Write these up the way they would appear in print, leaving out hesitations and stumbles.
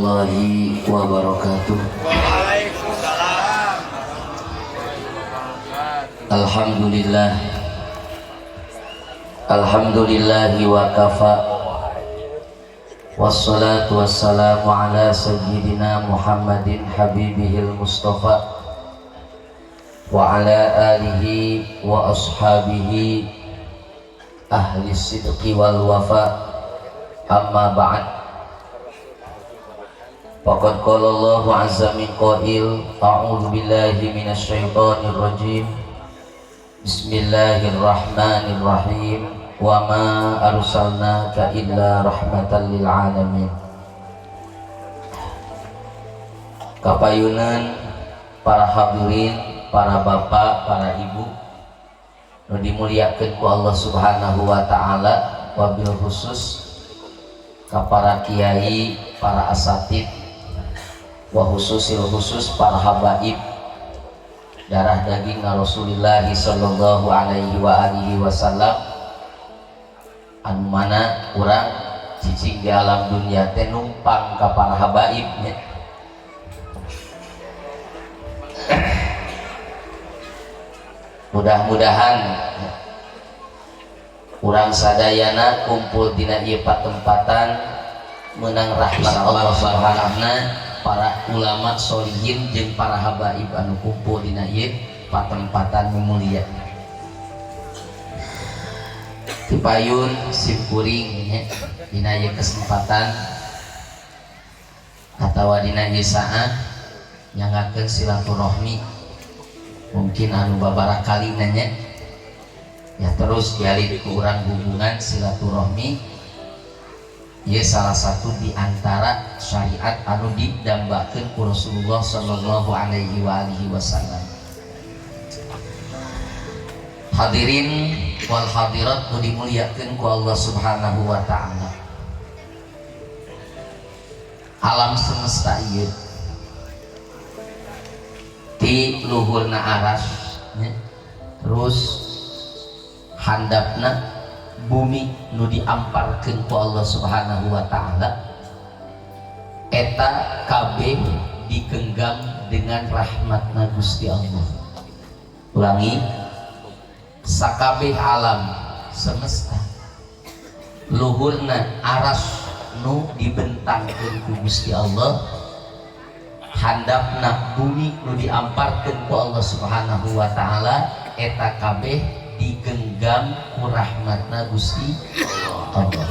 warahmatullahi wabarakatuh. Waalaikumsalam. Alhamdulillah. Alhamdulillahi wa kafa. Wassalatu wassalamu ala sayyidina Muhammadin habibihil mustafa wa ala alihi wa ashabihi ahli sidqi wal wafa. Amma ba'd. Faqad qala Allahu azza min qail, a'udzu billahi minasy syaithanir rajim. Bismillahirrahmanirrahim. Wa ma arsalnaka illa rahmatan lil alamin. Kapayunan para hadirin, para bapak, para ibu nu dimuliakeun ku Allah Subhanahu wa taala, wabil khusus ka para kiai, para asatid, wa khususil khusus para habaib darah daging Rasulullah sallallahu alaihi wa alihi wasallam, anu mana urang cicing di alam dunia teh numpang ka para habaib nya. Mudah-mudahan urang sadayana kumpul dina ieu patempatan meunang rahmat Allah Subhanahu para ulama sholihin jeung para habaib anu kumpul dina ieu patempatan mulia. Tipayun simkuring dina ieu kesempatan atawa dina ieu saat nyangakeun silaturahmi mungkin anu babaraha kali nya ya, terus jalin ku urang hubungan silaturahmi ieu salah satu di antara syariat anu didambakeun ku Rasulullah sallallahu alaihi wa alihi wasallam. Hadirin wal hadirat nu dimuliakeun ku Allah Subhanahu wa taala. Alam semesta ieu di luhurna aras terus handapna bumi nu diamparkeun ku Allah Subhanahu wa taala eta kabeh digenggam dengan rahmatna Gusti Allah. Ulangi, sakabeh alam semesta luhurna aras nu dibentangkeun ku Gusti Allah, handapna bumi nu diamparkeun ku Allah Subhanahu wa taala eta kabeh digenggam ku rahmatna Gusti Allah,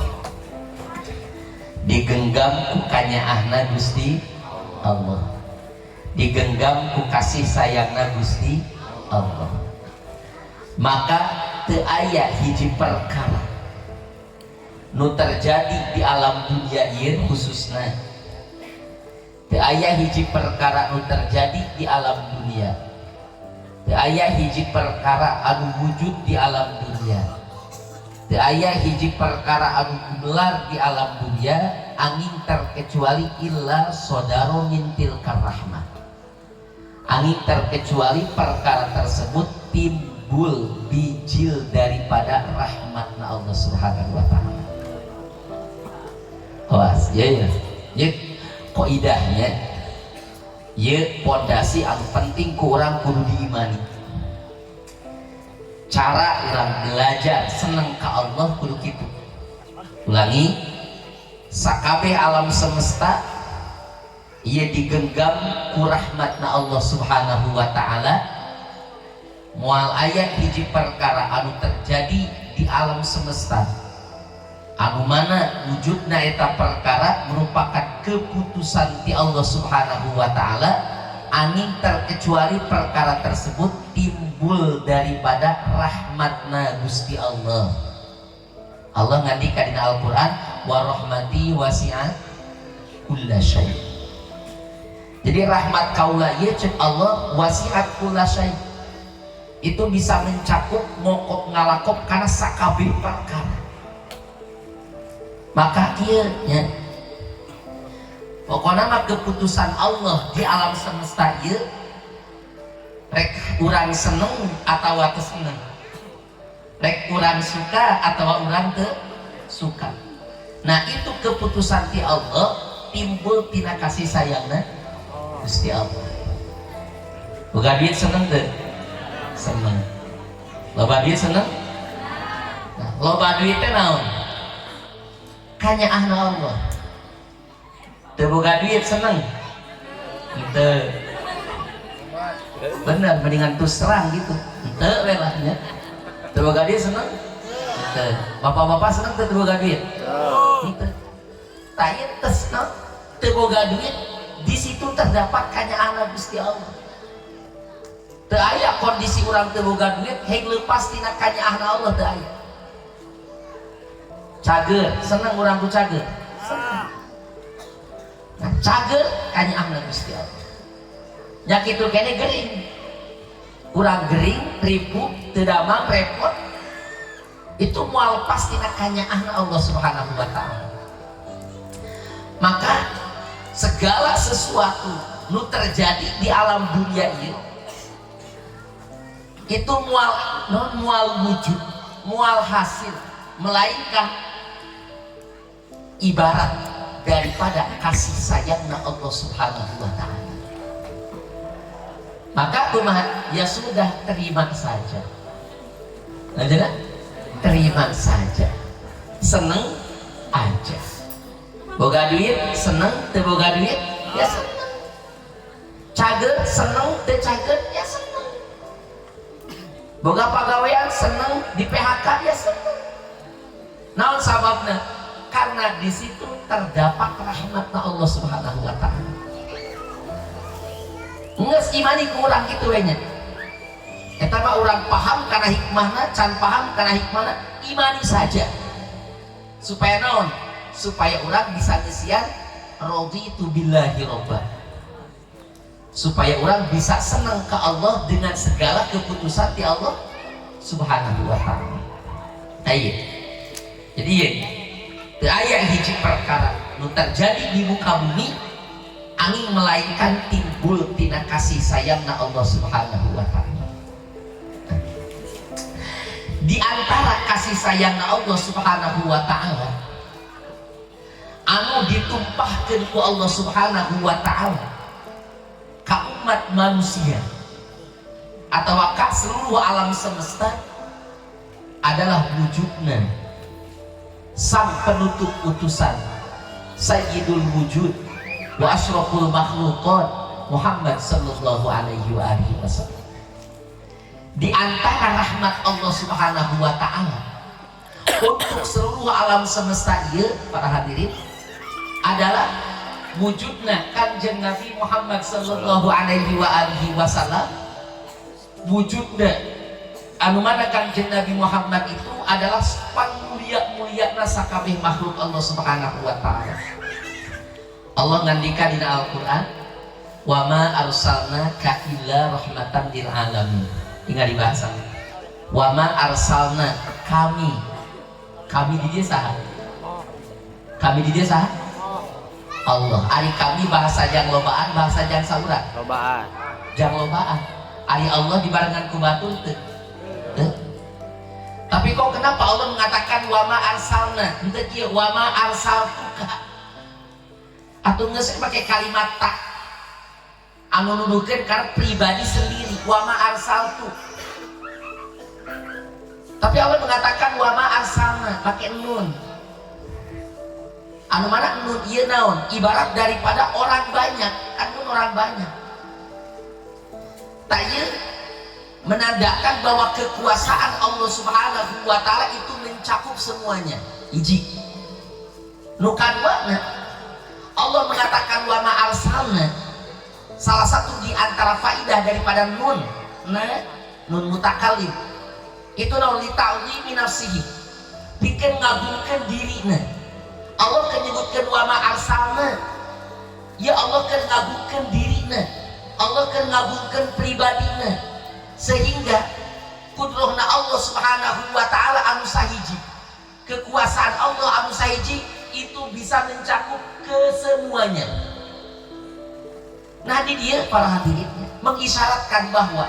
digenggam ku kanyaahna Gusti Allah, digenggam ku kasih sayangna Gusti Allah. Maka teu aya hiji perkara nu terjadi di alam dunia ieu khususna, teu aya hiji perkara nu terjadi di alam dunia, teu aya hiji perkara anu wujud di alam dunia, teu aya hiji perkara anu gumelar di alam dunia angin terkecuali illa sodaro min tilkar rahmah, angin terkecuali perkara tersebut timbul bijil daripada rahmatna Allah Subhanahu wa taala. Awas, ya qaidahnya ye pondasi anu penting ku urang kudu diimani. Cara urang belajar seneng ka Allah kudu kitu. Ulangi, sakabeh alam semesta ieu digenggam ku rahmatna Allah Subhanahu wa taala. Moal aya hiji perkara anu terjadi di alam semesta anu mana wujudna eta perkara merupakan keputusan ti Allah Subhanahu wa taala, angin terkecuali perkara tersebut timbul daripada rahmatna Gusti Allah. Allah ngandika dina Al-Qur'an, wa rahmati wasi'at kullasyai. Jadi rahmat kaula ieu ceuk Allah wasi'at kullasyai, itu bisa mencakup mokok ngalakop karena sakabeh perkara. Maka ieu nya pokona mah keputusan Allah di alam semesta ieu rek urang seneng atawa teu seneng, rek urang suka atawa urang teu suka. Nah itu keputusan ti Allah timbul tina kasih sayangna Gusti Allah. Boga duit seneng teu? Seneng. Loba duit seneng? Nah, loba duit teh naon? Kanyaahna Allah. Teu boga duit seneng? Teu. Bener, mendingan terus terang gitu. Teu we lah nya. Teu boga duit seneng? Teu. Bapak-bapak seneng teu boga duit? Gitu. Tanya tes no, teu boga duit, di situ terdapat kanyaahna Gusti Allah. Teu aya kondisi urang teu boga duit heng leupas tina kanyaahna Allah teu aya. Cager, seneng urang ku cager. Seneng. Nah, cager kanyaahna Gusti Allah. Nya kitu kene gering. Urang gering, ribu, teu damang repot. Itu moal pasti kanyaahna Allah Subhanahu wa taala. Maka segala sesuatu nu terjadi di alam dunia ini itu mual wujud, mual hasil, melainkan ibarat daripada kasih sayangna Allah Subhanahu wa taala. Maka kumaha? Ya sudah, terima saja. Aja terima saja. Seneng aja. Boga duit seneng, teu boga duit ya seneng. Cager seneng, teu cager ya seneng. Boga pagawean seneng, di PHK ya seneng. Naon sababna? Karena di situ terdapat rahmatna Allah Subhanahu wa taala. Ngeus imani ku urang kitu we nya. Eta mah urang paham kana hikmahna, can paham kana hikmahna, imani saja. Supaya naon? Supaya orang bisa ngesian raditu billahi robba, supaya orang bisa senang ke Allah dengan segala keputusan di Allah Subhanahu wa taala. Ayo, jadi ya teu aya hiji perkara nu terjadi di muka bumi angin melainkan timbul tina kasih sayangna Allah Subhanahu wa taala. Di antara kasih sayangna Allah Subhanahu wa taala anu ditumpahkeun ku Allah Subhanahu wa taala ka umat manusia atau ka seluruh alam semesta adalah wujudna sang penutup utusan sayyidul wujud wa asyraful makhluqat Muhammad sallallahu alaihi wa alihi wasallam. Di antara rahmat Allah Subhanahu wa taala untuk seluruh alam semesta ieu para hadirin adalah wujudna Kanjeng Nabi Muhammad sallallahu alaihi wa alihi wasallam. Wujudna anu mana Kanjeng Nabi Muhammad itu adalah mulia-muliana sakabeh makhluk Allah Subhanahu wa taala. Allah ngandikan dina Al-Qur'an, "Wa ma arsalnaka illa rahmatan lil alamin." Ingat di bahasa. "Wa ma arsalna kami di dia saha?" Kami di dia saha? Allah. Ari kami bahasa jang lobaan, bahasa jang saurat. Lobaan. Jang lobaan. Ari Allah dibarengan ku batur teu. Tapi kok kenapa Allah mengatakan wa ma arsalna? Henteu kieu wa ma arsaltuka. Atuh geus pakai kalimat tak. Anu nuduhkeun karena pribadi sendiri wa ma arsaltu. Tapi Allah mengatakan wa ma arsalna pakai nun. Anu mana nun ieu naon? Ibarat daripada orang banyak, kan nun orang banyak. Tak ieu menandakan bahwa kekuasaan Allah Subhanahu wa taala itu mencakup semuanya. Hiji. Nu kaduana, Allah mengatakan wa ma arsalna. Salah satu di antara faidah daripada nun, nun mutakallim. Itu naon li ta'zimi nafsihi. Bikin ngagungkeun dirina. Allah menyebutkan wa ma arsalna. Ya Allah kan ngagungkeun dirina. Allah kan ngagungkeun pribadina. Sehingga kudrahna Allah Subhanahu wa taala anu sahiji. Kekuasaan Allah anu sahiji itu bisa mencakup kesemuanya. Nah di dia para hadirin mengisyaratkan bahwa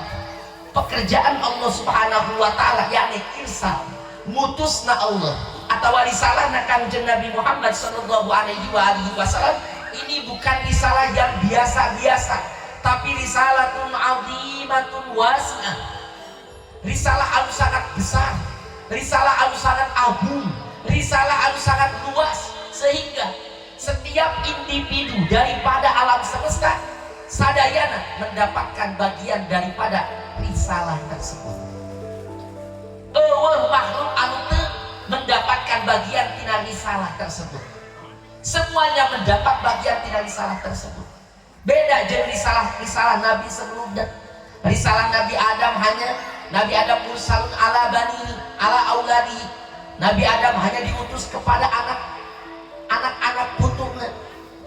pekerjaan Allah Subhanahu wa taala yakni irsal, mutusna Allah atau risalahna Kanjeng Nabi Muhammad sallallahu alaihi wa alihi wasallam ini bukan risalah yang biasa-biasa, tapi risalatun azimatun wasi'ah. Risalah anu sangat besar, risalah anu sangat agung, risalah anu sangat luas, sehingga setiap individu daripada alam semesta sadayana mendapatkan bagian daripada risalah tersebut. Makhluk anu teu mendapatkan bagian tina risalah tersebut. Semuanya mendapat bagian tina risalah tersebut. Beda jeung risalah Nabi sebelumnya. Risalah Nabi Adam hanya Nabi Adam mursalun ala bani ala auladi. Nabi Adam hanya diutus kepada anak-anak putunya.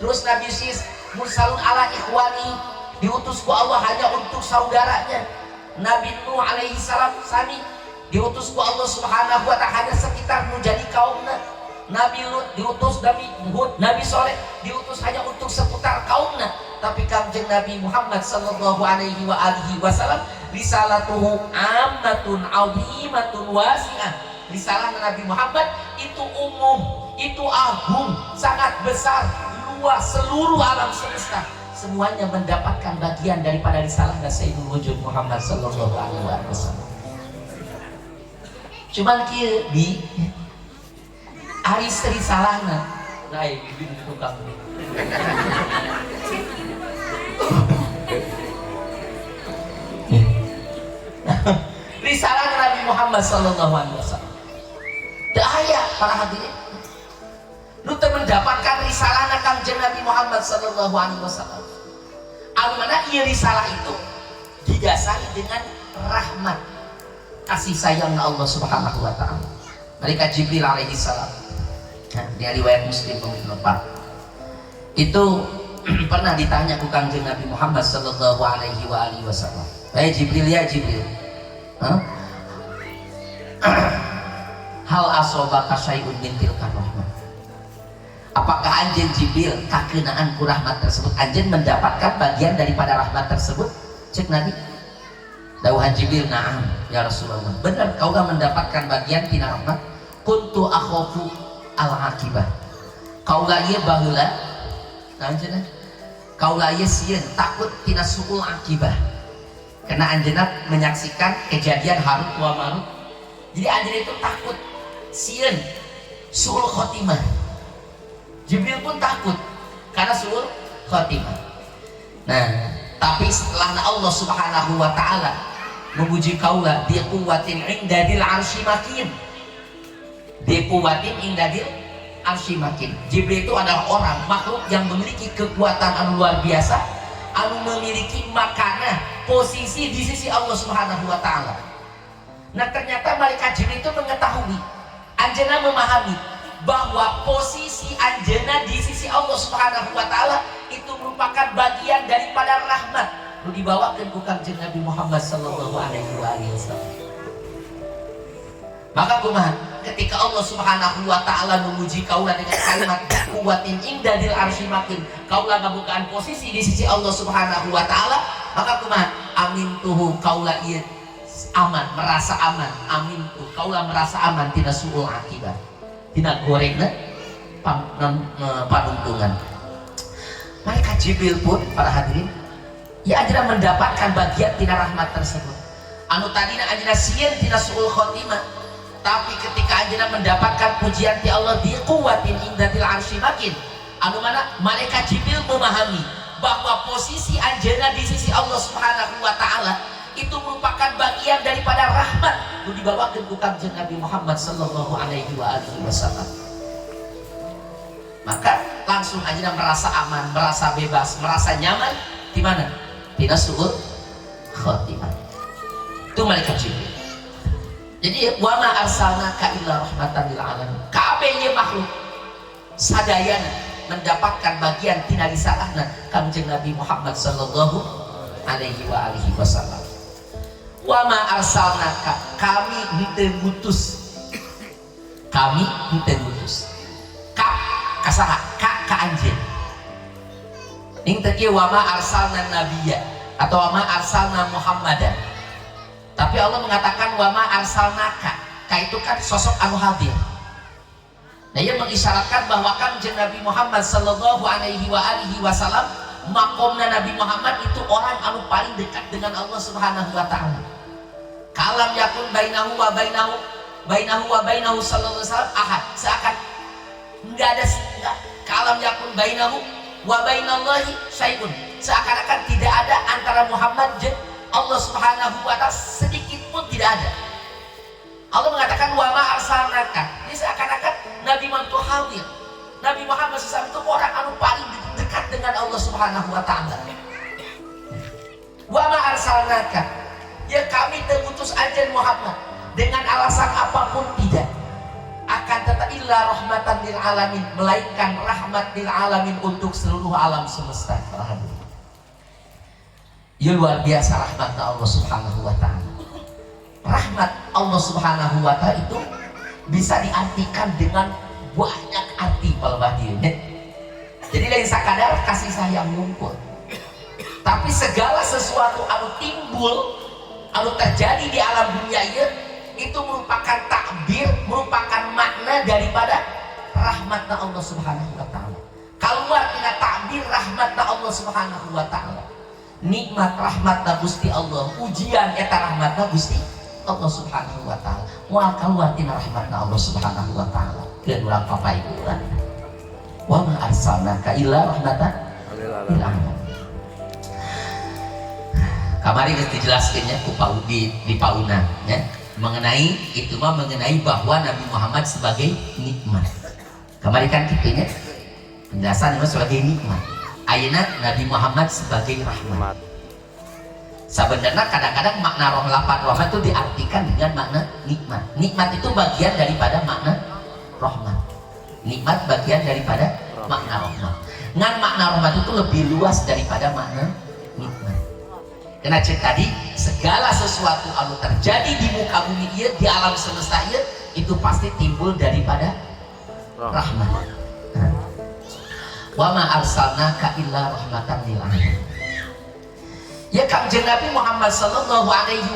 Terus Nabi Sis mursalun ala ikhwani, diutus ku Allah hanya untuk saudaranya. Nabi Nuh alaihi salam sami diutus ku Allah subhanahu wa ta'ala hanya sekitar menjadi kaumnya. Nabi Lut diutus, Nabi Hud, Nabi Soleh diutus hanya untuk seputar kaumnya. Tapi kanjeng Nabi Muhammad sallallahu alaihi wa alihi wasallam risalatuhu ammatun azimatun wasi'ah. Risalah Nabi Muhammad itu umum, itu agung, sangat besar, luas, seluruh alam semesta semuanya mendapatkan bagian daripada risalah Sayyidul Wujud Muhammad sallallahu alaihi wasallam. Cuman kieu di aris risalahna naik bibin tukang risalah Nabi Muhammad sallallahu alaihi wasallam. Daya para hadirin lu teu mendapatkan risalah Kanjeng Nabi Muhammad sallallahu alaihi wasallam. Anu mana ieu risalah itu didasari dengan rahmat kasih sayang Allah subhanahu wa ta'ala. Malaikat Jibril alaihi salam, nah, dia riwayat Muslim nomor 4 itu pernah ditanya ku Kanjeng Nabi Muhammad sallallahu alaihi wa alihi wasallam, Jibril ya Jibril, hal asobaka syai'un min tilka rahmah, apakah anjeun Jibril kakeunaan ku rahmat tersebut, anjeun mendapatkan bagian daripada rahmat tersebut? Cek Nabi, dawuhan Jibril, na'am ya Rasulullah, benar kau gak mendapatkan bagian tina rahmat. Kuntu akhofu al-akibah, kau gak iya baheula naon cenah, kau gak iya sieun takut tina suul akibah, karena anjeunna menyaksikan kejadian Harut wa Marut. Jadi anjeunna itu takut sieun suul khotimah. Jibril pun takut karena suul khotimah. Nah, tapi setelah Allah subhanahu wa ta'ala memuji kaula di quwwatin indadil arsy makin, di quwwatin indadil arsy makin. Jibril itu adalah orang makhluk yang memiliki kekuatan anu luar biasa, anu memiliki makana posisi di sisi Allah subhanahu wa ta'ala. Nah ternyata malaikat Jibril itu mengetahui, anjeunna memahami bahwa posisi anjeunna di sisi Allah subhanahu wa ta'ala itu merupakan bagian daripada rahmat lu dibawakan ku Kanjeng Nabi Muhammad sallallahu alaihi wasallam. Maka kumaha ketika Allah subhanahu wa ta'ala memuji kaula dengan kalimat kuwatin indadil arsy makin, kaula ngabukaan posisi di sisi Allah subhanahu wa ta'ala, maka kumaha amin tuhu kaula ieu aman, merasa aman, amin tuh kaula merasa aman tina suul akibat, tina gorengna panuntungan. Malaikat Jibril pun para hadirin ya anjeunna mendapatkan bagian tina rahmat tersebut. Anu tadina anjeunna sieun tina suul khotimah, tapi ketika anjeunna mendapatkan pujian ti Allah di quwwatin indatil arsy makin, anu mana malaikat Jibril memahami bahwa posisi anjeunna di sisi Allah subhanahu wa ta'ala itu merupakan bagian daripada rahmat yang dibawakan ku Kanjeng Nabi Muhammad sallallahu alaihi wasallam. Maka langsung anjeunna merasa aman, merasa bebas, merasa nyaman di mana? Tina suul khotimah. Itu malaikat Jibril. Jadi wa ma arsalnaka illa rahmatan lil alamin. Kabeh ieu makhluk sadayana mendapatkan bagian tina risalahna Kanjeng Nabi Muhammad sallallahu alaihi wasallam. Wa ma arsalnaka, kami henteu ngutus. Kami henteu ngutus. Kasaha ka anjeun. Ning teh kieu wa ma arsalna nabiyya atau wa ma arsalna Muhammadan. Tapi Allah mengatakan wa ma arsalnaka, ka itu kan sosok anu hadir. Nah, ia mengisyaratkan bahwa kanjeng Nabi Muhammad sallallahu alaihi wasallam, makomna Nabi Muhammad itu orang anu paling dekat dengan Allah Subhanahu wa taala. Kalam yakun bainahu wa bainahu sallallahu alaihi wasallam ahad. Seakan enggak ada kalam yakun bainahu wa bainallahi syai'un. Seakan-akan tidak ada antara Muhammad dan Allah Subhanahu wa taala, sedikit pun tidak ada. Allah mengatakan wa ma arsalnaka. Jadi seakan-akan Nabi Muhammad itu hadir. Nabi Muhammad SAW itu orang anu paling dekat dengan Allah Subhanahu wa taala. Wa ma arsalnaka. Ya kami mengutus ajan Muhammad dengan alasan apapun tidak. Akan tetapi illa rahmatan lil alamin, melainkan rahmat lil alamin untuk seluruh alam semesta. Ya luar biasa rahmatnya Allah Subhanahu wa taala. Rahmat Allah Subhanahu wa taala itu bisa diartikan dengan banyak arti palbahdinya. Jadi lain sakadar kasih sayang ngumpul. Tapi segala sesuatu anu timbul, anu terjadi di alam dunia itu merupakan takbir, merupakan makna daripada rahmatnya Allah Subhanahu wa taala. Keluar tina takbir rahmatnya Allah Subhanahu wa taala. Nikmat rahmatnya Gusti Allah, ujian eta rahmatnya Gusti Allah Subhanahu wa taala. Moal kaluar tina rahmatna Allah Subhanahu wa taala. Keun urang papaiguan. Wa ma arsalnaka illa rahmatan lil alamin. Kamari geus dijelaskeunnya ku di pauna ya, mengenai itu mah mengenai bahwa Nabi Muhammad sebagai nikmat. Kamari kan kitu nya. Penjelasan itu sebagai nikmat. Ayeuna Nabi Muhammad sebagai rahmat. Sebenarnya kadang-kadang makna rahmat itu diartikan dengan makna nikmat. Nikmat itu bagian daripada makna rahmat. Nikmat bagian daripada makna rahmat. Ngan makna rahmat itu lebih luas daripada makna nikmat. Karena cek tadi segala sesuatu anu terjadi di muka bumi ieu, di alam semesta ieu, itu pasti timbul daripada rahmat. Wa ma arsalnaka illa rahmatan lil alamin. Ya kanjeng Nabi Muhammad sallallahu alaihi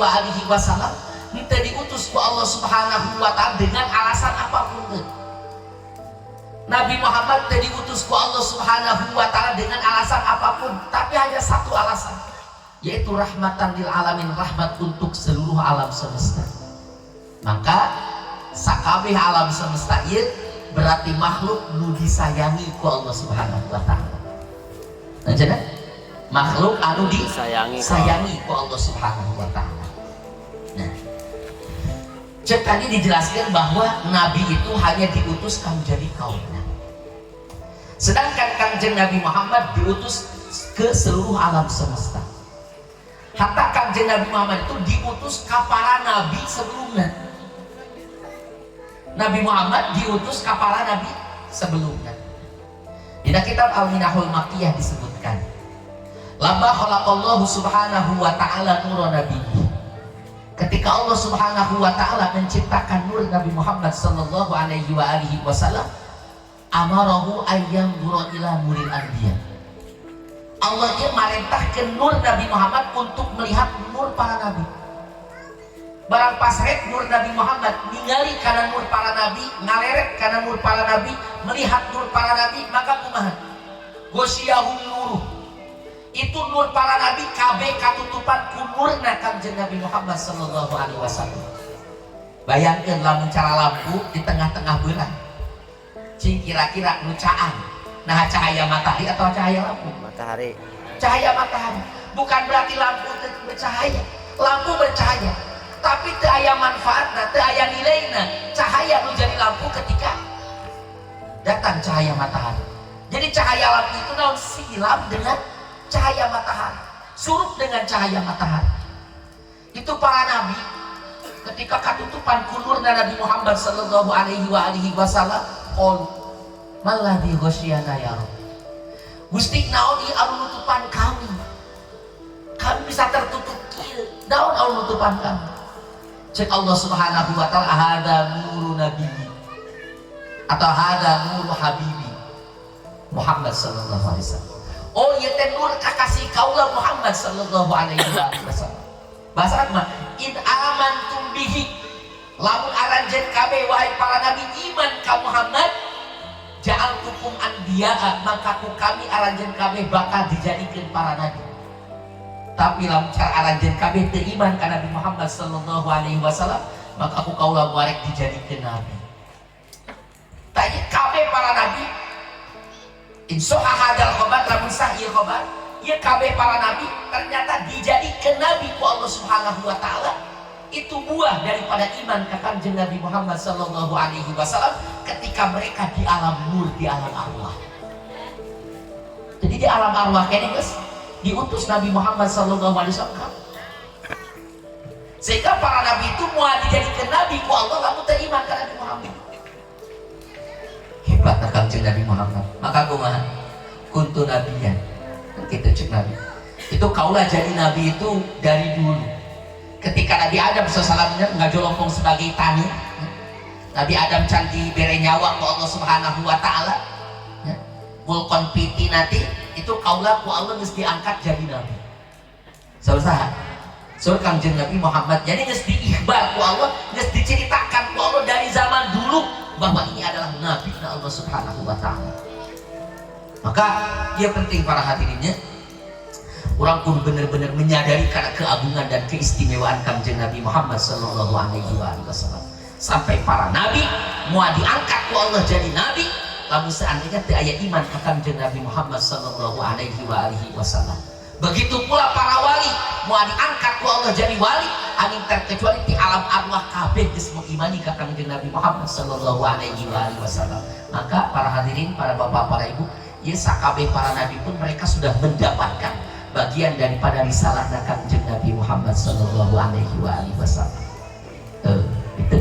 wasallam itu diutus ku Allah Subhanahu wa taala dengan alasan apapun. Nabi Muhammad diutus ku Allah Subhanahu wa taala dengan alasan apapun, tapi hanya satu alasan, yaitu rahmatan lil alamin, rahmat untuk seluruh alam semesta. Maka sakabeh alam semesta ieu berarti makhluk nu disayangi ku Allah Subhanahu wa taala. Lanjutna makhluk anu disayangi ku Allah Subhanahu wa taala. Nah, cek tadi dijelaskan bahwa Nabi itu hanya diutus kang jadi kaumnya. Sedangkan kanjeng Nabi Muhammad diutus ke seluruh alam semesta. Hatta kanjeng Nabi Muhammad itu diutus ke para nabi sebelumnya. Nabi Muhammad diutus ke para nabi sebelumnya. Di kitab Al-Minahul Makkiyah disebutkan, lama khalaqallahu subhanahu wa ta'ala nurun nabiyyi. Ketika Allah Subhanahu wa ta'ala menciptakan nur Nabi Muhammad sallallahu alaihi wasallam, amarahu ayyam nura ila nuril anbiya. Allah ia merintahkan nur Nabi Muhammad untuk melihat nur para nabi. Barang pasret nur Nabi Muhammad ningali kana nur para nabi, ngaleret kana nur para nabi, melihat nur para nabi, maka kumaha? Gosyahum nuruh. Itu nur para nabi kabeh katutupan ku nurna kanjeng Nabi Muhammad sallallahu alaihi wasallam. Bayangkeun lamun cara lampu di tengah-tengah bulan. Cing kira-kira nu caang. Nah cahaya matahari atau cahaya lampu? Matahari. Cahaya matahari. Bukan berarti lampu bercahaya. Lampu bercahaya, tapi teu aya manfaatna, teu aya nilaina. Cahaya nu jadi lampu ketika datang cahaya matahari. Jadi cahaya lampu itu naon silam dengan cahaya matahari, surup dengan cahaya matahari. Itu para nabi ketika katutupan kunurna Nabi Muhammad sallallahu alaihi wasallam, qul malladzi ghasyana ya Rabb. Gusti naon ieu anu nutupan kami? Kami bisa tertutup kieu. Naon anu nutupan kami? Cek Allah Subhanahu wa taala, hada nuru nabiyyi atau hada nuru habibi Muhammad sallallahu alaihi wasallam. Oh ieu teh nur kakasih kaula Muhammad sallallahu alaihi wasallam. Bahasa mah in amantum bihi, lamun aranjeun kabeh wahai para nabi iman ka Muhammad, ja'altukum anbiya'a, maka ku kami aranjeun kabeh bakal dijadikan para nabi. Tapi lamun cara aranjeun kabeh teu iman ka Nabi Muhammad sallallahu alaihi wasallam, maka ku kaula muarek dijadikeun nabi. Tanya kabeh para nabi insya hadal khobar, lamun sah ieu khobar, ieu kabeh para nabi ternyata dijadikeun nabi ku Allah Subhanahu wa taala. Itu buah daripada iman ka Kanjeng Nabi Muhammad sallallahu alaihi wasallam ketika mereka di alam nur, di alam arwah. Jadi di alam arwah kene geus diutus Nabi Muhammad sallallahu alaihi wasallam. Sehingga para nabi itu moal dijadikan nabi ku Allah lamun teu iman ka Nabi Muhammad. Hebat Kanjeng Nabi Muhammad. Maka kumaha? Kuntu nabiyan. Kita cek nabi. Itu kaulah jadi nabi itu dari dulu. Ketika Nabi Adam sesalamnya ngajolompong sebagai tani, Nabi Adam can diberi nyawa ku Allah Subhanahu wa taala. Mulkon piti nanti itu kaulah ku Allah geus diangkat jadi nabi. Saha? Soal Kanjeng Nabi Muhammad jadi geus diikhbar ku Allah, geus diceritakan ku Allah dari zaman dulu bahwa ini adalah nabi Allah Subhanahu wa taala. Maka dia penting para hadirinnya, orang pun benar-benar menyadari karena keagungan dan keistimewaan Kanjeng Nabi Muhammad sallallahu alaihi wasallam. Sampai para nabi mau diangkat ku Allah jadi nabi, lamun seandainya teu aya iman ka Kanjeng Nabi Muhammad sallallahu alaihi wasallam. Begitu pula para wali mau diangkat ku Allah jadi wali, angin terkecuali di alam arwah kabeh geus mengimani ka Kanjeng Nabi Muhammad sallallahu alaihi wasallam. Maka para hadirin, para bapak, para ibu, ya sakabeh para nabi pun mereka sudah mendapatkan bagian daripada risalah Kanjeng Nabi Muhammad sallallahu alaihi wasallam. Itu.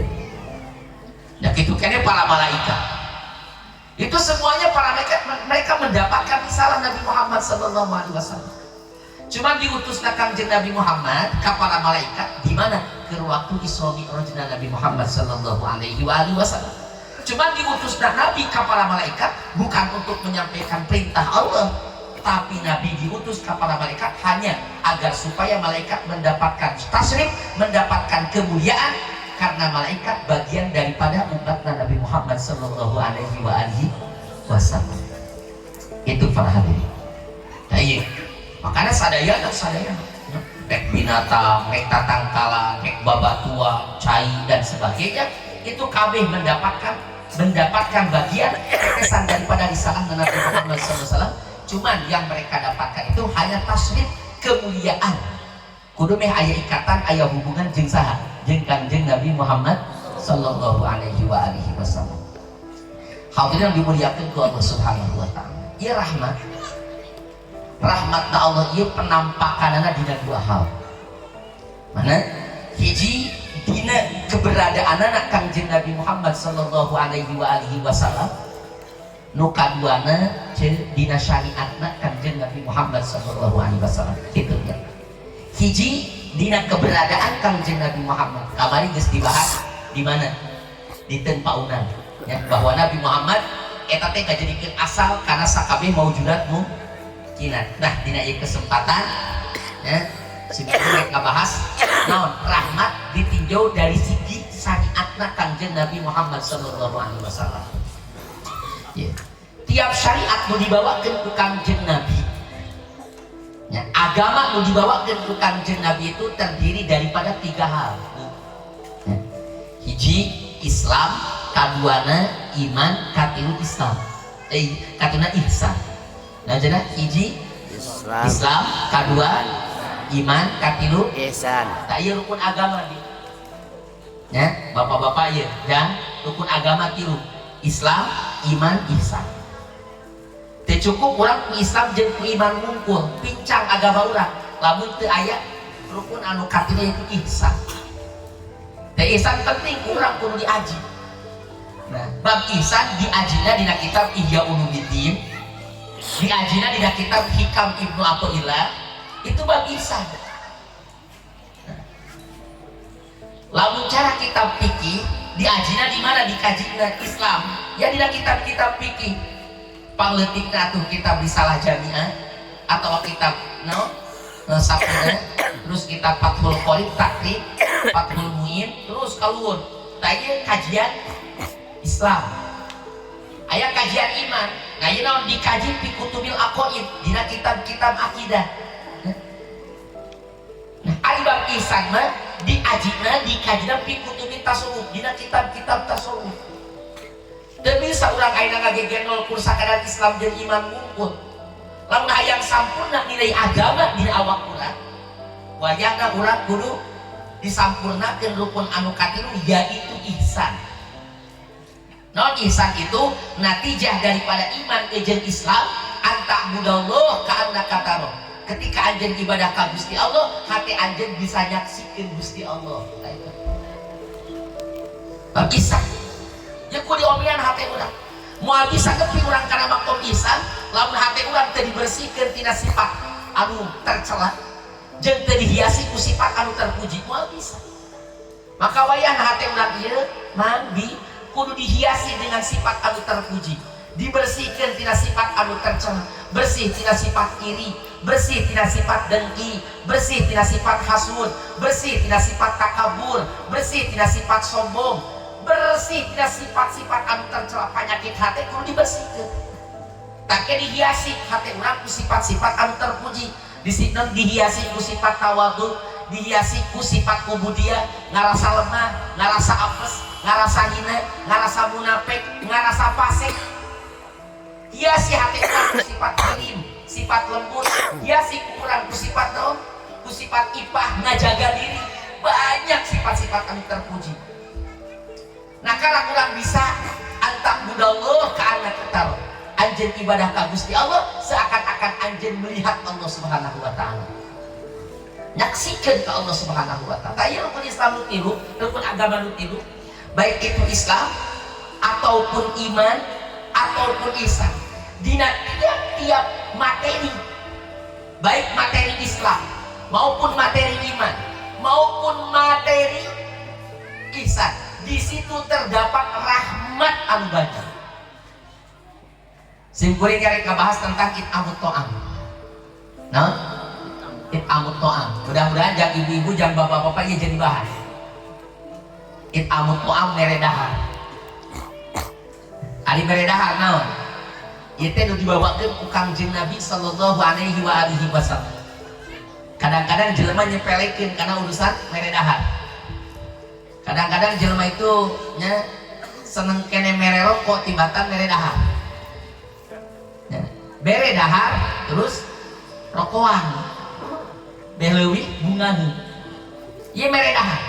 Nah, itu kene para malaikat. Itu semuanya para mereka mendapatkan risalah Nabi Muhammad sallallahu alaihi wasallam. Cuma diutus Kanjeng Nabi Muhammad ke para malaikat di mana ke waktu Isra Mi'raj Nabi Muhammad sallallahu alaihi wasallam. Cuma diutus Nabi ke para malaikat bukan untuk menyampaikan perintah Allah, tapi Nabi diutus kepada malaikat hanya agar supaya malaikat mendapatkan tasrif, mendapatkan kemuliaan, karena malaikat bagian daripada umat Nabi Muhammad sallallahu alaihi wasallam. Itu para hadirin. Nah, iya. Makanya sadaya rek binatang, rek tatangkala, rek babatua, cai dan sebagainya, itu kabeh mendapatkan bagian kesan daripada risalah Nabi Muhammad SAW. Cuman yang mereka dapatkan itu hanya tasrif kemuliaan. Kudu meh aya ikatan, aya hubungan jeung saha? Jeung Kanjeng Nabi Muhammad sallallahu alaihi wasallam. Hadirin yang dimuliakan ku Allah Subhanahu wa taala. Ieu rahmatna Allah ieu penampakanana dina dua hal. Mana? Hiji dina keberadaanana Kanjeng Nabi Muhammad sallallahu alaihi wasallam. Nu kaduana dina syariatna Kanjeng Nabi Muhammad sallallahu alaihi wasallam. Kitu ya. Hiji dina keberadaan Kanjeng Nabi Muhammad. Kamari geus dibahas di mana? Di tempaunan ya, bahwa Nabi Muhammad eta teh kajadikeun asal karena sakabeh maujudat mungkinat. Nah, dina ieu kesempatan ya, sini kita bahas naon rahmat ditinjau dari segi syariatna Kanjeng Nabi Muhammad sallallahu alaihi wasallam. Ya. Tiap syariat mau dibawakan ke Kanjeng Nabi ya, agama mau dibawakan ke Kanjeng Nabi itu terdiri daripada tiga hal ya. Hiji Islam, kaduana iman, katilu Islam katuna ihsan. Nah jadi hiji Islam, kadua iman, katilu ihsan. Tak iya rukun agama ya bapak-bapak ya, dan rukun agama tilu Islam, iman, ihsan. Teu cukup urang ku Islam jeung ku iman mungkul, pincang agama urang. Lamun teu aya rukun anu katilu yaitu ihsan. Teh ihsan penting urang kudu diaji. Nah, bab ihsan diajina dina kitab Ihya Ulumuddin, diajina dina kitab Hikam Ibnu Athaillah, itu bab ihsan. Lamun cara kitab fikih diajina di mana? Dikajina Islam ya dina kitab-kitab fikih. Pangletikna tuh kitab Risalah Jami'ah atau kitab Safina, terus kitab Fathul Qorib Takrib, Fathul Muin, terus kaluhur tanya kajian Islam. Aya aya kajian iman ngayeuna dikaji fi kutubil aqaid dina kitab-kitab akidah. Nah ari bab ihsan mah diajina dikajina fi kutubil tasawuf dina kitab-kitab tasawuf. Teu bisa urang ayeuna ngagegenol kursakadan Islam jeung iman ngungkul. Lamun hayang sampurna nilai agama dina awak urang wayahna urang kudu disampurnakeun rukun anu katilu yaitu ihsan. Non ihsan itu natijah daripada iman jeung Islam anta budallah ka annaka taro. Ketika anjeun ibadah ka Gusti Allah, hati anjeun bisa nyaksikeun Gusti Allah. Nah, itu. Bab ihsan. Ya ku diomian hati urang. Moal bisa kepi urang kana makom ihsan, lamun hati urang teu dibersihkeun tina sifat anu tercela jeung teu dihiasi ku sifat anu terpuji, moal bisa. Maka wayahna hati urang ieu mangbi kudu dihiasi dengan sifat anu terpuji, dibersihkan tina sifat anu tercela, bersih tina sifat iri, bersih tina sifat dengki, bersih tina sifat hasud, bersih tina sifat takabur, bersih tina sifat sombong, bersih tina sifat-sifat anu tercela penyakit hati kudu dibersihkan. Tak dihiasi hati urang ku sifat-sifat anu terpuji, dihiasi ku sifat tawadhu, dihiasi ku sifat ubudiyah, ngarasa lemah, ngarasa apes, ngarasa hina, ngarasa munafik, ngarasa fasik. Hiasi hati urang ku sifat alim, sifat lembut, hiasi ku urang ku sifat naon? Ku sifat ipah, ngajaga diri. Banyak sifat-sifat anu terpuji. Nah karena urang bisa antak budallah ka anak kita. Anjeun ibadah ka Gusti Allah seakan-akan anjeun melihat Allah Subhanahu wa taala. Nyaksikan ke Allah Subhanahu wa taala. Taya rukun Islam nu tilu, rukun agama nu tilu, baik itu Islam ataupun iman ataupun ihsan. Dina tiap-tiap materi, baik materi Islam maupun materi iman maupun materi ihsan, di situ terdapat rahmat anu banyak. Simkuring karek kabahas tentang it'amut ta'am. Nah, it'amut ta'am. Mudah-mudahan jang ibu-ibu jang bapak-bapak ieu jadi bahan. It'amut ta'am mere dahar. Ari mere dahar naon? Ieu teh nu dibawakeun ku Kangjeng Nabi sallallahu alaihi wa alihi wasallam. Kadang-kadang jelema nyepelekeun kana urusan mere dahar. Kadang-kadang jelema itu nya seneng kene mere rokok tibatan mere dahar. Bere dahar terus rokokan beleuwih bungaheun ieu mere dahar.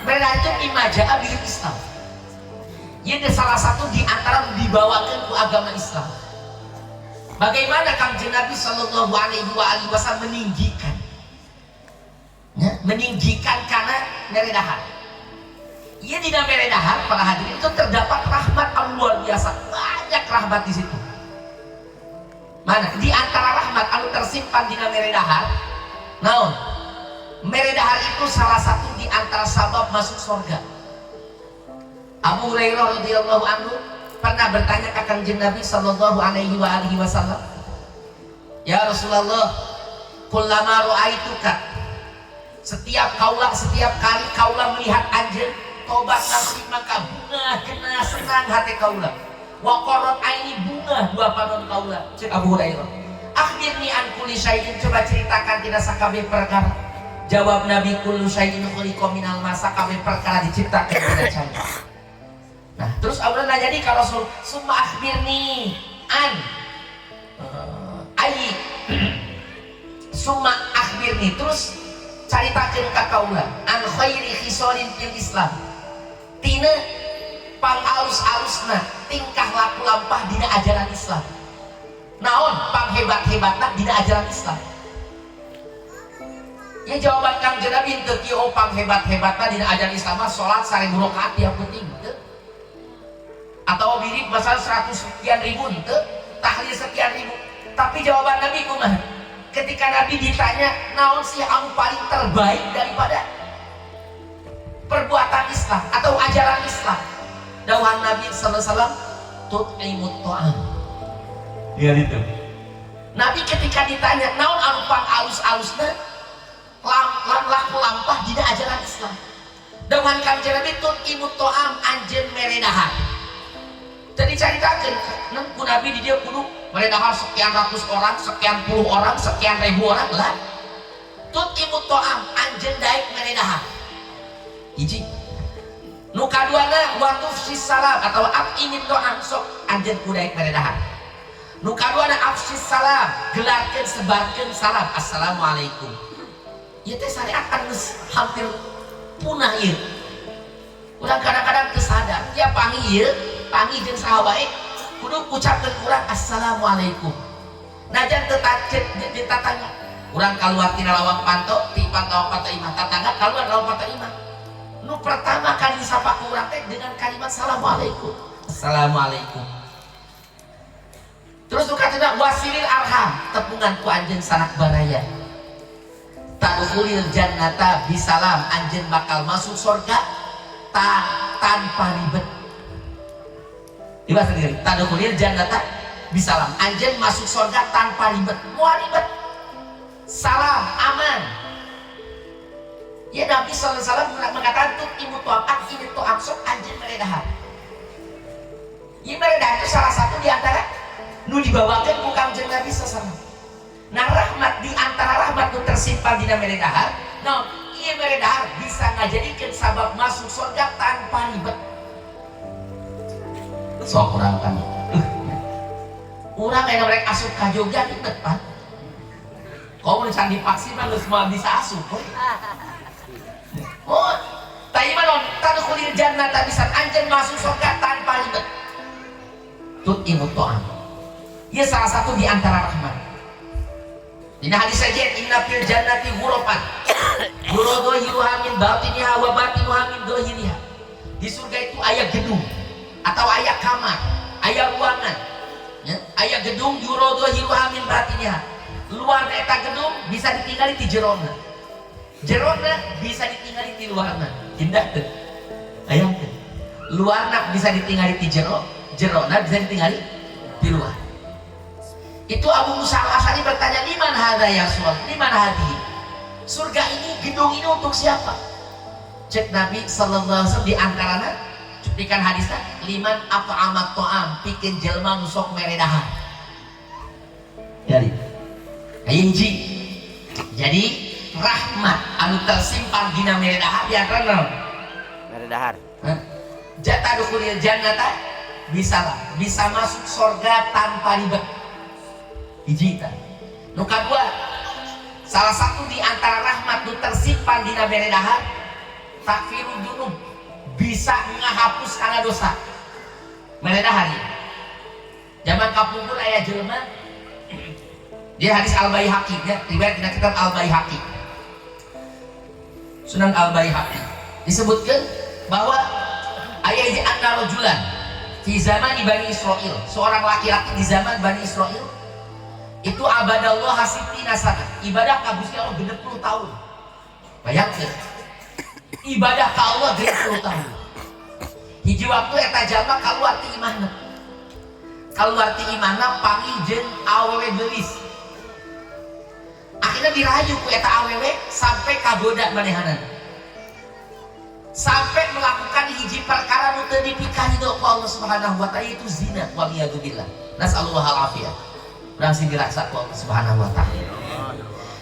Mere dahar itu imaja bil Islam. Ieu salah satu di antara dibawakeun ku agama Islam. Bagaimana Kangjeng Nabi sallallahu alaihi wasallam meninggikan ya, meninggikan kana mere dahar. Ieu dina mere dahar para hadirin itu terdapat rahmat yang luar biasa, banyak rahmat di situ. Mana di antara rahmat anu tersimpan di mere dahar naon? Mere dahar itu salah satu di antara sabab masuk surga. Abu Hurairah radhiyallahu anhu pernah bertanya ke Kangjeng Nabi sallallahu alaihi wasallam, "Ya Rasulullah, kullama ra'aituka, setiap kali kaula melihat anjeun tobat nafsi maka bunga kena senang hati kaula. Wa qarrat aini bunga dua panon kaula." Cek Abu Hurairah, "Akhbirni an kulli syai'in," coba ceritakan tina sakabeh perkara. Jawab Nabi, "Kullu syai'in khuliqa minal ma," sakabeh perkara diciptakan tina cahaya. Nah, terus Allah nanya di ka Rasul, "Summa akhbirni an ai summa akhbirni," terus caritakeun ka kaula an khairi khisalin fil Islam, tina pangalus-alusna tingkah laku lampah dina ajaran Islam. Naon panghebat-hebatna dina ajaran Islam? Ya jawaban Kangjeng Nabi teu kieu panghebat-hebatna dina ajaran Islam mah salat 1000 rakaat tiap penting teu. Atau mirip masalah 100 sekian ribu teu, tahlil sekian ribu. Tapi jawaban Nabi kumaha? Ketika Nabi ditanya, naon sih anu paling terbaik daripada perbuatan Islam atau ajaran Islam? Dawuhan Nabi sallallahu alaihi wasallam, tut'imut ta'am. Lihat itu. Nabi ketika ditanya, naon anu pang alus-alusna laku lampah dina ajaran Islam? Dawuhan Kangjeng Nabi, tut'imut ta'am, anjeun mere dahar. Tadi caritakeun ku nabi di dia kudu meredahar sekian ratus orang, sekian puluh orang, sekian ribu orang lah. Tut imut to'am anjeun daek meredahar. Hiji. Nu kaduana wa tufsis salam atau imut to'am sok anjeun ku daek meredahar. Nu kaduana afsis salam, gelarkeun sebarkeun salam. Assalamualaikum. Ieu teh syariat geus hampir punah ieu. Urang kadang-kadang teu sadar, ya pangi ieu, pangi jeung saha bae kudu ucapkeun urang assalamualaikum. Najan teu ditatanya. Urang kaluar tina lawang panto, ti pantau panto imah tatangga kaluar lawang panto imah. Nu pertama kali disapa ku urang teh dengan kalimat assalamualaikum. Assalamualaikum. Terus nu katuna wasilil arham, tepungan ku anjeun sanak baraya. Tadkhulil jannata bisalam, anjeun bakal masuk surga tanpa ribet. Dibahas sendiri. Tadkhulil jannata bisalam, anjeun masuk surga tanpa ribet. Moal ribet. Salam aman. Ya Nabi sallallahu alaihi wasallam mengatakan tut imut to'at ini to'am sok anjeun meredahar. Ieu meredahar itu salah satu di antara nu dibawakeun ku Kangjeng Nabi sallallahu alaihi wasallam. Nah rahmat di antara rahmat nu tersimpan dina meredahar, nah ieu meredahar bisa ngajadikeun sabab masuk surga tanpa ribet. Sok urang kan. Urang aya rek asup ka Jogja ribet, Pak. Kau mau candi vaksin mah geus moal bisa asup. Oh, tadi mah non tadkhulil jannata bisa anjeun masuk surga tanpa ribet. Tut imut to'am. Ia salah satu di antara rahmat. Dina hadis saja inna fil jannati ghurafan. Yuradhiruha min batiniha wa batinuha min dhahiriha. Di surga itu aya gedung atau aya kamar, aya ruangan. Ya, aya gedung yuradhiruha min batiniha. Luar eta gedung bisa ditinggali di jerona. Jerona bisa ditinggali di luarna. Indah teu? Aya teu? Luarna bisa ditinggali di jero, jerona bisa ditinggali di luar. Itu Abu Musa al-Asy'ari bertanya, "Liman hadza ya Rasul? Liman hadhi?" Surga ini, gedung ini untuk siapa? Cek Nabi sallallahu alaihi wasallam di antarana cuplikan hadisnya, "Liman at'amat ta'am," pikeun jelema nu sok meredahar. Jadi hiji. Jadi rahmat anu tersimpan dina meredahar di antara meredahar. Jatadkhulil jannata bisa masuk surga tanpa ribet. Hiji ta. Nu kadua, salah satu di antara rahmat nu tersimpan dina meredahar, takfirud dzunub, bisa ngahapus kana dosa. Meredahar ya. Zaman kapungkur aya jelema dia hadis Al-Baihaqi ya, riwayat dina kitab Al-Baihaqi. Sunan Al-Baihaqi disebutkan bahwa aya di antara rajulan di zaman Bani Israil, seorang laki-laki di zaman Bani Israil itu abadallah hasittina sana, ibadah ka Gusti Allah 60 tahun. Bayangkeun. Ibadah ka Allah 60 tahun. Hiji waktu eta jalma kaluar ti imahna. Kaluar ti imahna panggil jeung awewe geulis. Akhirnya dirayu ku eta awewe sampai kagoda manehanana, sampai melakukan hiji perkara nu teu dipikaridho ku Allah Subhanahu wa taala, itu zina waliyadzubillah. Nasallahu al-afiyah. Urang sing dirasa ku Allah Subhanahu wa taala.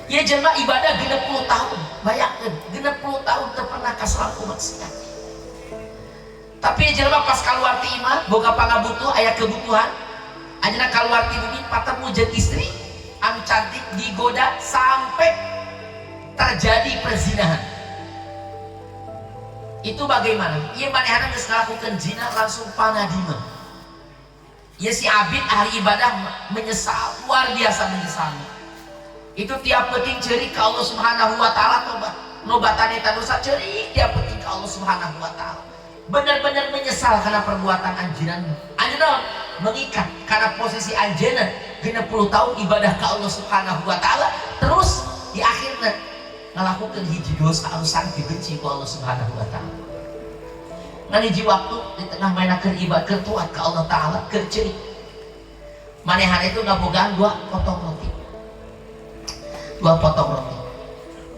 Ieu jelema ibadah 60 tahun. Bayangkeun 60 tahun teu pernah kasalampu maksiat. Tapi jelema pas kaluar ti imah boga pangabutuh aya kebutuhan, ayeuna kaluar ti bumi patemu jeung istri anu cantik digoda sampai terjadi perzinahan. Itu bagaimana? Ia manehana geus ngalakukeun zina langsung panadima. Ia si abid ahli ibadah menyesal, luar biasa menyesalnya. Itu tiap penting ceurik ka Allah Subhanahu wa taala tobat. Nobatan eta dosa ceurik tiap penting ka Allah Subhanahu wa taala. Benar-benar menyesal karena perbuatan anjeunna. Anjeunna mengikat karena posisi anjeunna 60 tahun ibadah ke Allah Subhanahu wa taala, terus di akhirnya ngalakukeun hiji dosa anu sangat dibenci ku Allah Subhanahu wa taala. Ngan hiji waktu di tengah mainakeun ibadah keur tuat ka Allah taala keur ceurik. Manehan itu ngabogaan 2 potong roti. 2 potong roti.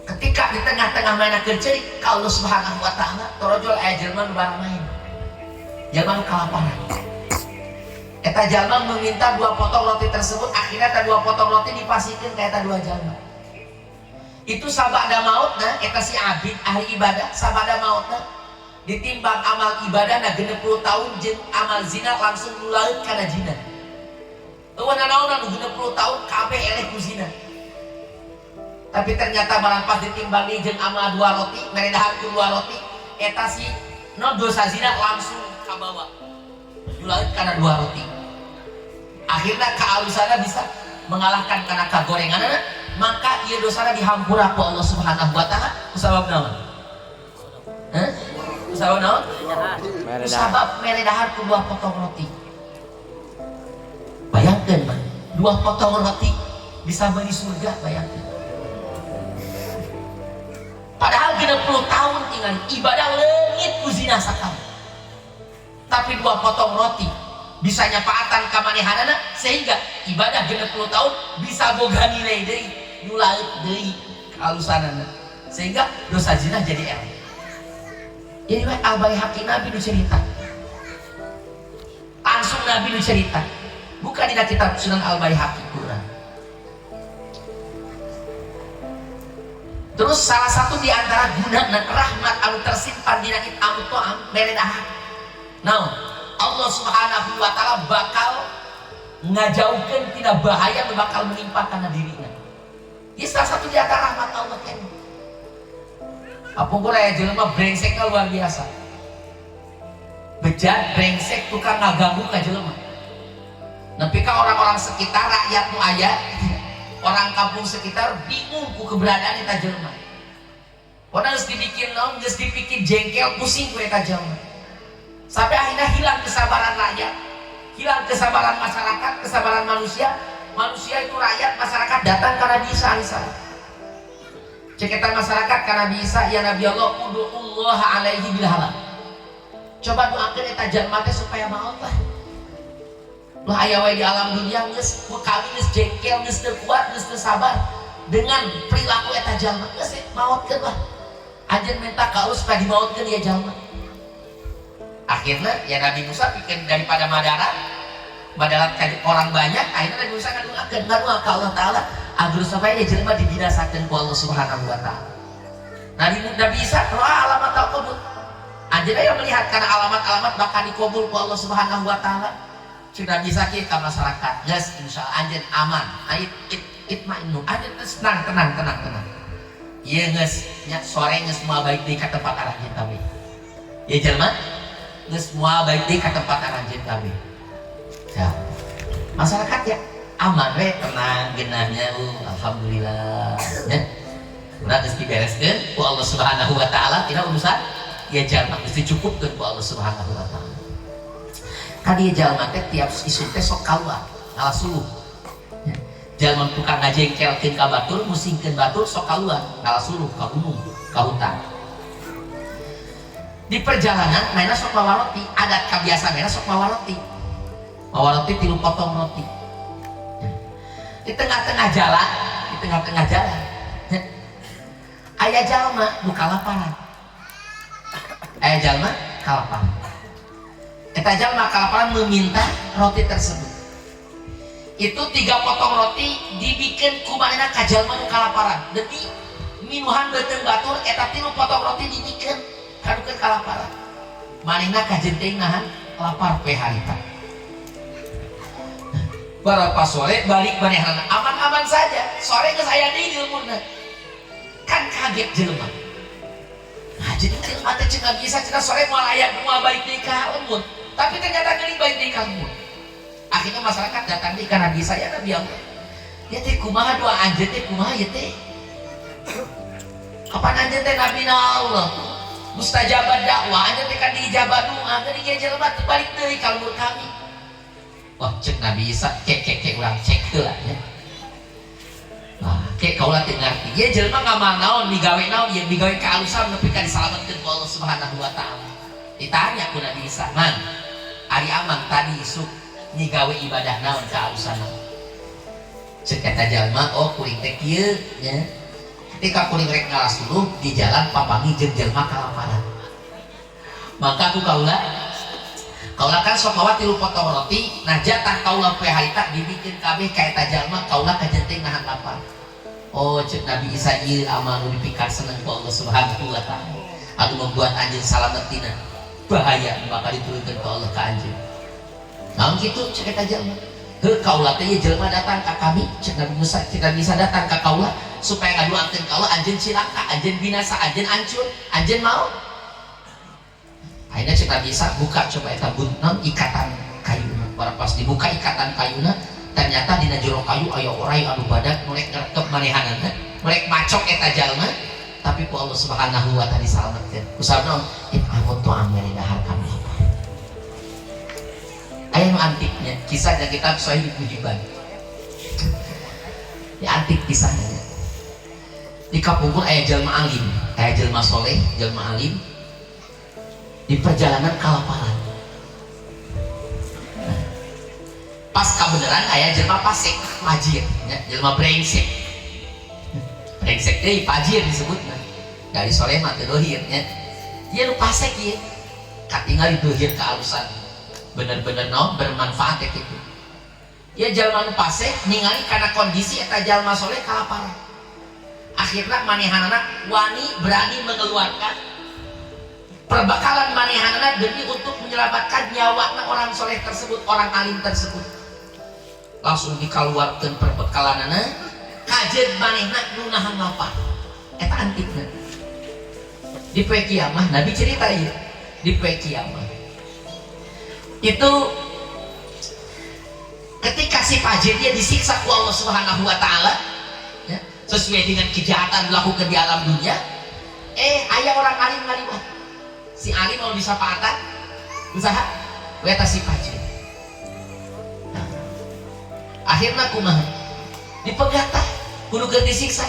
Ketika di tengah-tengah mainakeun ceurik ka Allah Subhanahu wa taala, torojol aya jelema nu barang main. Jelema nu kalaparan. Eta jalma meminta 2 potong roti tersebut, akhirnya eta 2 potong roti dipasihkan ke eta 2 jalma. Itu sabada mautna, eta si abid ahli ibadah sabada mautna ditimbang amal ibadah na 60 tahun jeung amal zina langsung nulaeun kana zina. Eueuh nanaonna nu 60 tahun kabeh eleh ku zina. Tapi ternyata barang pas ditimbang di jeung amal 2 roti, mere dahar ku 2 roti, eta si no dosa zina langsung kabawa. Nulaeun kana 2 roti. Akhirnya kealusana bisa mengalahkan karena kagorenganana, maka ieu dosana dihampura ku Allah Subhanahu wa taala kusabab naon? Kusabab naon? Kusabab mere dahar ku 2 potong roti. Bayangkeun mah, 2 potong roti bisa beli surga, bayangkeun. Padahal 60 tahun tinggal ibadah leungit ku zina sakali. Tapi 2 potong roti bisa nyapaatan ka manehanana sehingga ibadah 60 tahun bisa boga nilai deui, nulaeut deui kalusanana. Sehingga dosa zina jadi eleh. Jadi Al-Baihaqi Nabi nu cerita. Langsung Nabi nu cerita. Bukan di kitab Sunan Al-Baihaqi Quran. Terus salah satu di antara guna dan rahmat anu tersimpan di langit anu to'am mere dahar. Naon? Allah Subhanahu wa taala bakal ngajaukeun tina bahaya nu bakal menimpa kana dirinya. Ieu salah satu di antara rahmat Allah kan. Apungkur aya jelema brengsekna luar biasa. Bejat brengsek tukang ngaganggu ka jelema. Nepi ka orang-orang sekitar rakyat nu aya, orang kampung sekitar bingung ku keberadaan eta jelema. Padahal geus dibikin naon, geus dibikin jengkel pusing ku eta jelema. Sampai akhirnya hilang kesabaran rakyat, hilang kesabaran masyarakat, kesabaran manusia. Manusia itu rakyat, masyarakat datang ke Nabi Isa alaihissalam. Ceketan masyarakat ke Nabi Isa, ya Nabi Allah, udu'ullah alaihi bilhalam. Coba doakan eta jalma teh supaya maot lah. Lah aya wae di alam dunia geus kami geus jengkel, geus teu kuat, geus teu sabar dengan perilaku eta jalma, geus maotkeun lah. Anjeun minta ka Allah supaya dimaotkeun ieu jalma. Akhirnya ya Nabi Musa bikin daripada madarat orang banyak, akhirnya Nabi Musa ngaduakeun ka Allah Ta'ala agar supaya ya jelema dibinasakeun ku Allah Subhanahu wa taala. Nabi Isa doa alamat al-qabul. Anjeunna yang melihat karena alamat-alamat bakal dikabul ku Allah Subhanahu wa taala. Cik Nabi Isa kieu ka masyarakat, geus insyaallah anjeun aman. Ait itmainu. Anjeun tenang. Ieu geus nya sore geus moal baik deui ka tempat arahjeun kami. Ieu jelema geus moal baik deui ka tempat arahjeun kami. Ya. Masyarakat ya aman we, tenang geunahnya, alhamdulillah. Ya. Urang geus dibereskeun ku Allah Subhanahu wa taala tina urusan ieu jalma geus dicukupkeun ku Allah Subhanahu wa taala. Kadi jalma teh tiap isu teh sok kaluar, ngalasuluh. Ya. Jalma tukang ngajengkelkeun ka batur, musingkeun batur sok kaluar, ngalasuluh ka gunung, ka hutan. Di perjalanan mainnya sok mawa roti, adat kabiasa mainnya sok mawa roti 3 potong roti. Di tengah-tengah jalan aya jalma nu kalaparan. Eta jalma kalaparan meminta roti tersebut. Itu 3 potong roti dibikin ku manehna ka jalma nu kalaparan. Demi minuhan beuteung batur eta 3 potong roti dibikin kadukeun kalaparan. Manehna kajenteng nahan lapar poe harita. Barapa sore balik manehna aman-aman saja. Sore geus aya deui di leumunna. Kan kaget jelema. Nah, jadi jelema teh cenah bisa cenah sore moal aya moal balik deui ka leumun. Tapi ternyata geuning balik deui ka leumun. Akhirnya masyarakat datang di kana Nabi saya Nabi Allah. Ya teh kumaha doa anjeun teh kumaha ya teh? Kapan anjeun teh nabi Allah? Mustajabah dakwah anjeun teh kan diijabah doa, geuning ieu jelema teh balik deui ka leumun kami. Wah cek Nabi Isa cek urang cek heula ya. Nah, cek kaula teu ngarti. Ieu jelema ngamal naon, migawe naon, ieu migawe kaalusan nepi ka disalametkeun ku Allah Subhanahu wa taala. Ditanya ku Nabi Isa, "Man, ari amang tadi isuk migawe ibadah naon kaalusan?" Cek eta jalma, "Oh, kuring teh kieu nya. Ketika kuring rek ngalasuluh di jalan papangi jeung jelema kalaparan." Maka aku kaulah kan sok bawa 3 potong roti nah jatah kaulah poe harita dibikin kabeh ka eta jalma kaulah kajenting nahan lapar. Oh cek Nabi Isa ieu amal nu dipikar seneng ku Allah Subhanahu wa taala anu membuat anjeun salamet tina bahaya bakal diturunkeun ku Allah ka anjeun. Namun kitu cek eta jalma heuh kaulah teh ieu jelema datang ka kami cek Nabi Musa kita bisa datang ka kaulah supaya ngaduakeun ka Allah anjeun cilaka anjeun binasa anjeun hancur anjeun mau. Akhirnya cek Nabi Isa buka coba eta buntan ikatan kayuna para pas dibuka ikatan kayuna ternyata dina jero kayu aya orai anu badak mulai ngerekep manehanana mulai macok eta jalma tapi ku Allah Subhanahu wa taala disalametkeun ku sabda amut tu amel dahar kami aya nu antiknya kisah dari kitab Sahih Ibnu Hibban ya antik kisahnya di kapungkur aya jalma alim aya jalma soleh jalma alim di perjalanan kalaparan pas kebenaran ayah jelma pasek pajir ya, jelma brengsek brengsek deh pajir disebutnya dari soleh mati dohir ya dia lu pasek ya katinggal dohir kealusan bener-bener no bermanfaat ya gitu ya jelma lu pasek ningali karena kondisi eta jelma soleh kalaparan akhirnya manehanana wani berani mengeluarkan perbekalan manehanana demi untuk menyelamatkan nyawa orang soleh tersebut orang alim tersebut langsung dikeluarkan perbekalanana kajen manehna nunahan lapar eta antikna di poe kiamah Nabi cerita ieu di poe kiamah itu ketika si fajir dia disiksa ku Allah Subhanahu wa taala ya, sesuai dengan kejahatan dilakukan di alam dunia aya orang alim ngaliwat si alim mau disapaatan usaha weta si fajir akhirnya kumaha dipegata kudu keur disiksa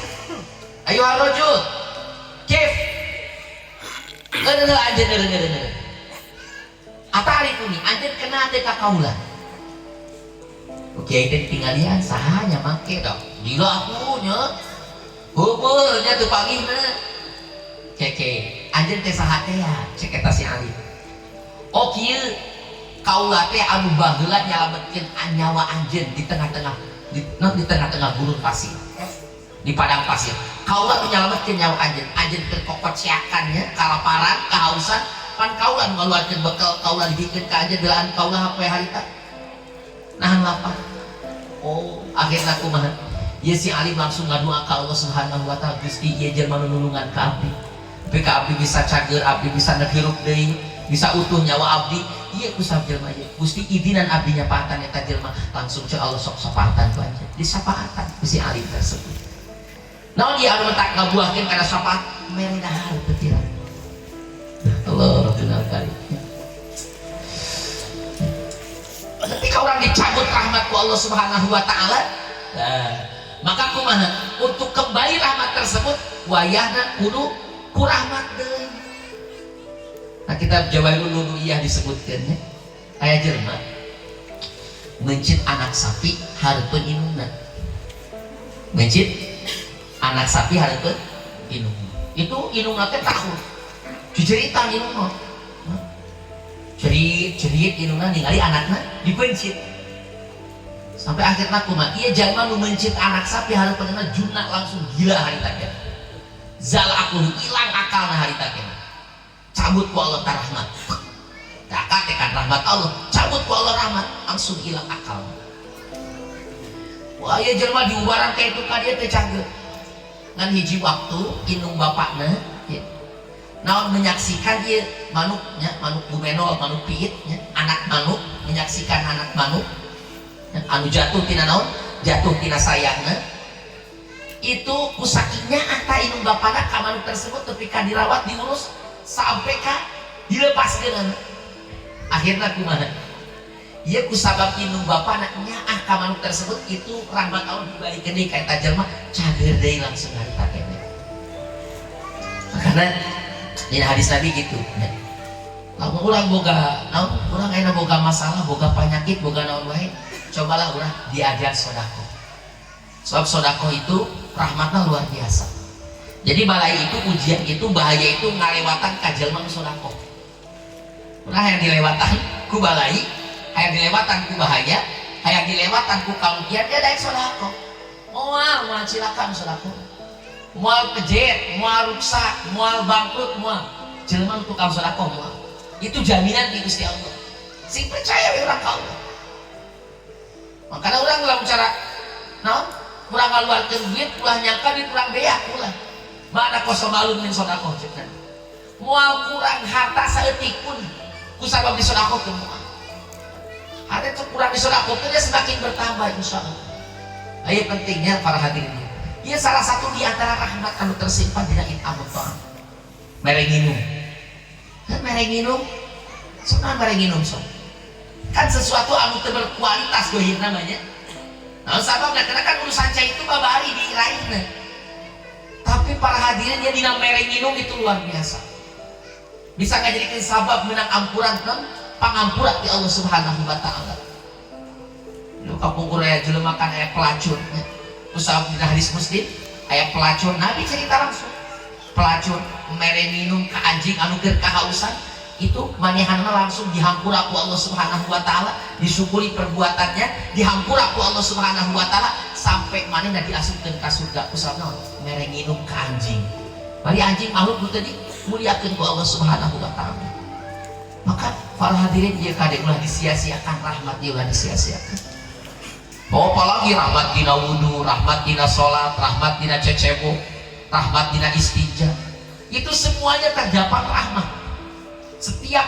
ayo harojul kif ngeuneuh anjeun ngeuneuh ata ari kuni anjeun kena teh ka kaula oke teh tinggalian saha nya make dong gila aku nya heupeul nya teu pagihna keke anjeun teh saha teh ya cek eta si alim oh kieu kaulah teh anu baheula nyalametkeun nyawa anjeun di tengah-tengah di tengah-tengah gurun pasir di padang pasir kaulah menyelametkeun nyawa anjeun keur kokot siakannya kalaparan kehausan pan kaulah nu ngaluarkeun bekal kaulah dibikeun ka anjeun belaan kaulah poe harita nahan lapar oh akhirna kumaha ieu si alim langsung ngadua ka Allah Subhanahu wa taala Gusti ieu jelema nu nulungan ka abdi tapi ka abdi bisa cager abdi bisa ngehirup deui bisa utuh nyawa abdi iya kusab jelma ieu Gusti idinan abdi nyapaatan eta jelma langsung ce Allah sok sapaatan ku anjeun disapaatan ku si alim tersebut naon dia anu tak ngabuahkeun kana sapaat mere dahar petiran Allah Rabbul Karim ketika orang dicabut rahmat ku Allah Subhanahu wa taala nah maka kumaha untuk kembali rahmat tersebut wayahna kudu ku rahmat deui. Nah kitab Jawahirul Uluhiyah disebutkannya aya jelema mencit anak sapi hareupeun inungna mencit anak sapi hareupeun inungna itu inungna teh tahun dicerita inungna cerit inungna ningali anakna dipencit sampai akhirnya kumaha ieu jalma nu mencit anak sapi hareupeunna junna langsung gila harita teh zal aku hilang akalna harita teh cabut ku Allah rahmat kakak tekan rahmat Allah cabut ku Allah rahmat langsung hilang akal wah ya jelma diubaran kayak itu dia teh cager ngan hiji waktu indung bapakna ya. Naon menyaksikan dia manuknya manuk bumenol manuk piitnya anak manuk menyaksikan anak manuk ya. Anu jatuh tina naon jatuh tina sayangna itu kusakinya anta indung bapakna ka manuk tersebut ketika dirawat diurus sampai ka dilepaskeun akhirnya kumaha ieu kusabab indung bapana nyaah ka manuk tersebut itu rahmat Allah dibalikeun deui ka eta jelema cager deui langsung harita kene makana dina hadis Nabi gitu lamun urang boga naon urang aya boga masalah boga penyakit boga naon wae cobalah urang diajar sedekah sebab sedekah itu rahmatna luar biasa. Jadi balai itu ujian itu bahaya itu ngalewatan ka jelema nu sedekah. Ulah yang dilewatan ku balai, hayang dilewatan ku bahaya, hayang dilewatan ku kalugian, dia daek sodako. Moal silakan sodako. Moal kejet, moal rusak, moal bangkrut, moal jelema tukang sodako moal. Itu jaminan di Gusti Allah. Sing percaya we urang ka Allah. Makanya orang dalam cara naon kurang ngaluarkeun duit ulah nyangka duit kurang beak ulah. Mana kosong malun min sodako cenah. Moal kurang harta saeutik pun kusabab disodakokeun moal. Ada tuh kurang disodakokeun dia semakin bertambah insyaallah. Ayo pentingnya para hadirin. Ia salah satu di antara rahmat anu tersimpan dina in'amut ta'am. Mere nginum. Mere nginum. Sunah mere nginum so. Kan sesuatu anu teu berkualitas gohir namanya. Nah, sababna karena kan urusan cai itu babari diraihna. Tapi para hadirin yang dina mere nginum itu luar biasa. Bisa ngajadikeun sabab menang ampuran kan pangampuran di Allah Subhanahu wa taala. Lu kapungkur aya jelema kan aya pelacur. Usah dina hadis Muslim aya pelacur Nabi cerita langsung. Pelacur mere minum ka anjing anu keur kahausan itu manehanna langsung dihampura ku Allah Subhanahu wa taala, disyukuri perbuatannya, dihampura ku Allah Subhanahu wa taala sampai manehna diasupkeun ka surga kusabna mere nginum ka anjing. Bari anjing makhluk nu tadi muliakeun ku Allah Subhanahu wa taala. Maka para hadirin ieu kade ulah disia-siakan rahmat ieu ulah disia-siakan. Oh apalagi rahmat dina wudu, rahmat dina salat, rahmat dina cecebo, rahmat dina istinja. Itu semuanya terdapat rahmat. Setiap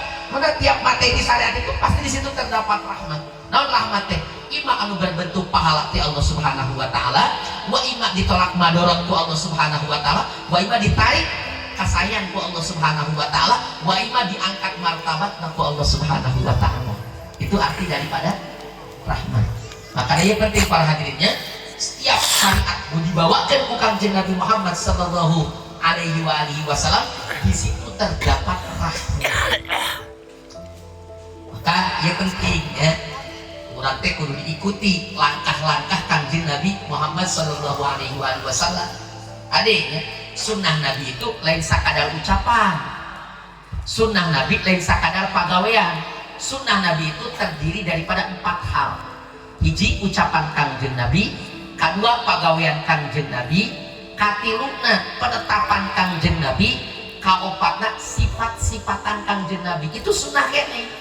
materi syariat itu pasti di situ terdapat rahmat. Naon rahmat teh? Ima anu berbentuk pahala ti Allah Subhanahu wa taala, wa ima ditolak madorot ku Allah Subhanahu wa taala, wa ima ditarik kasayang ku Allah Subhanahu wa taala, wa ima diangkat martabat ku Allah Subhanahu wa taala. Itu arti daripada rahmat. Makanya penting para hadirinnya, setiap syariat dibawakan ku Kanjeng Nabi Muhammad sallallahu alaihi wasallam, di situ terdapat rahmat. Maka ya penting ya, urang teh kudu diikuti langkah-langkah Kanjeng Nabi Muhammad sallallahu alaihi wasallam. Adanya sunnah Nabi itu lain sakadar ucapan, sunnah Nabi lain sakadar pagawean. Sunnah Nabi itu terdiri daripada 4 hal. Hiji ucapan Kanjeng Nabi, kedua pagawean Kanjeng Nabi, katiluna penetapan Kanjeng Nabi, kaopatna sifat-sifatan Kanjeng Nabi. Itu sunnah kene.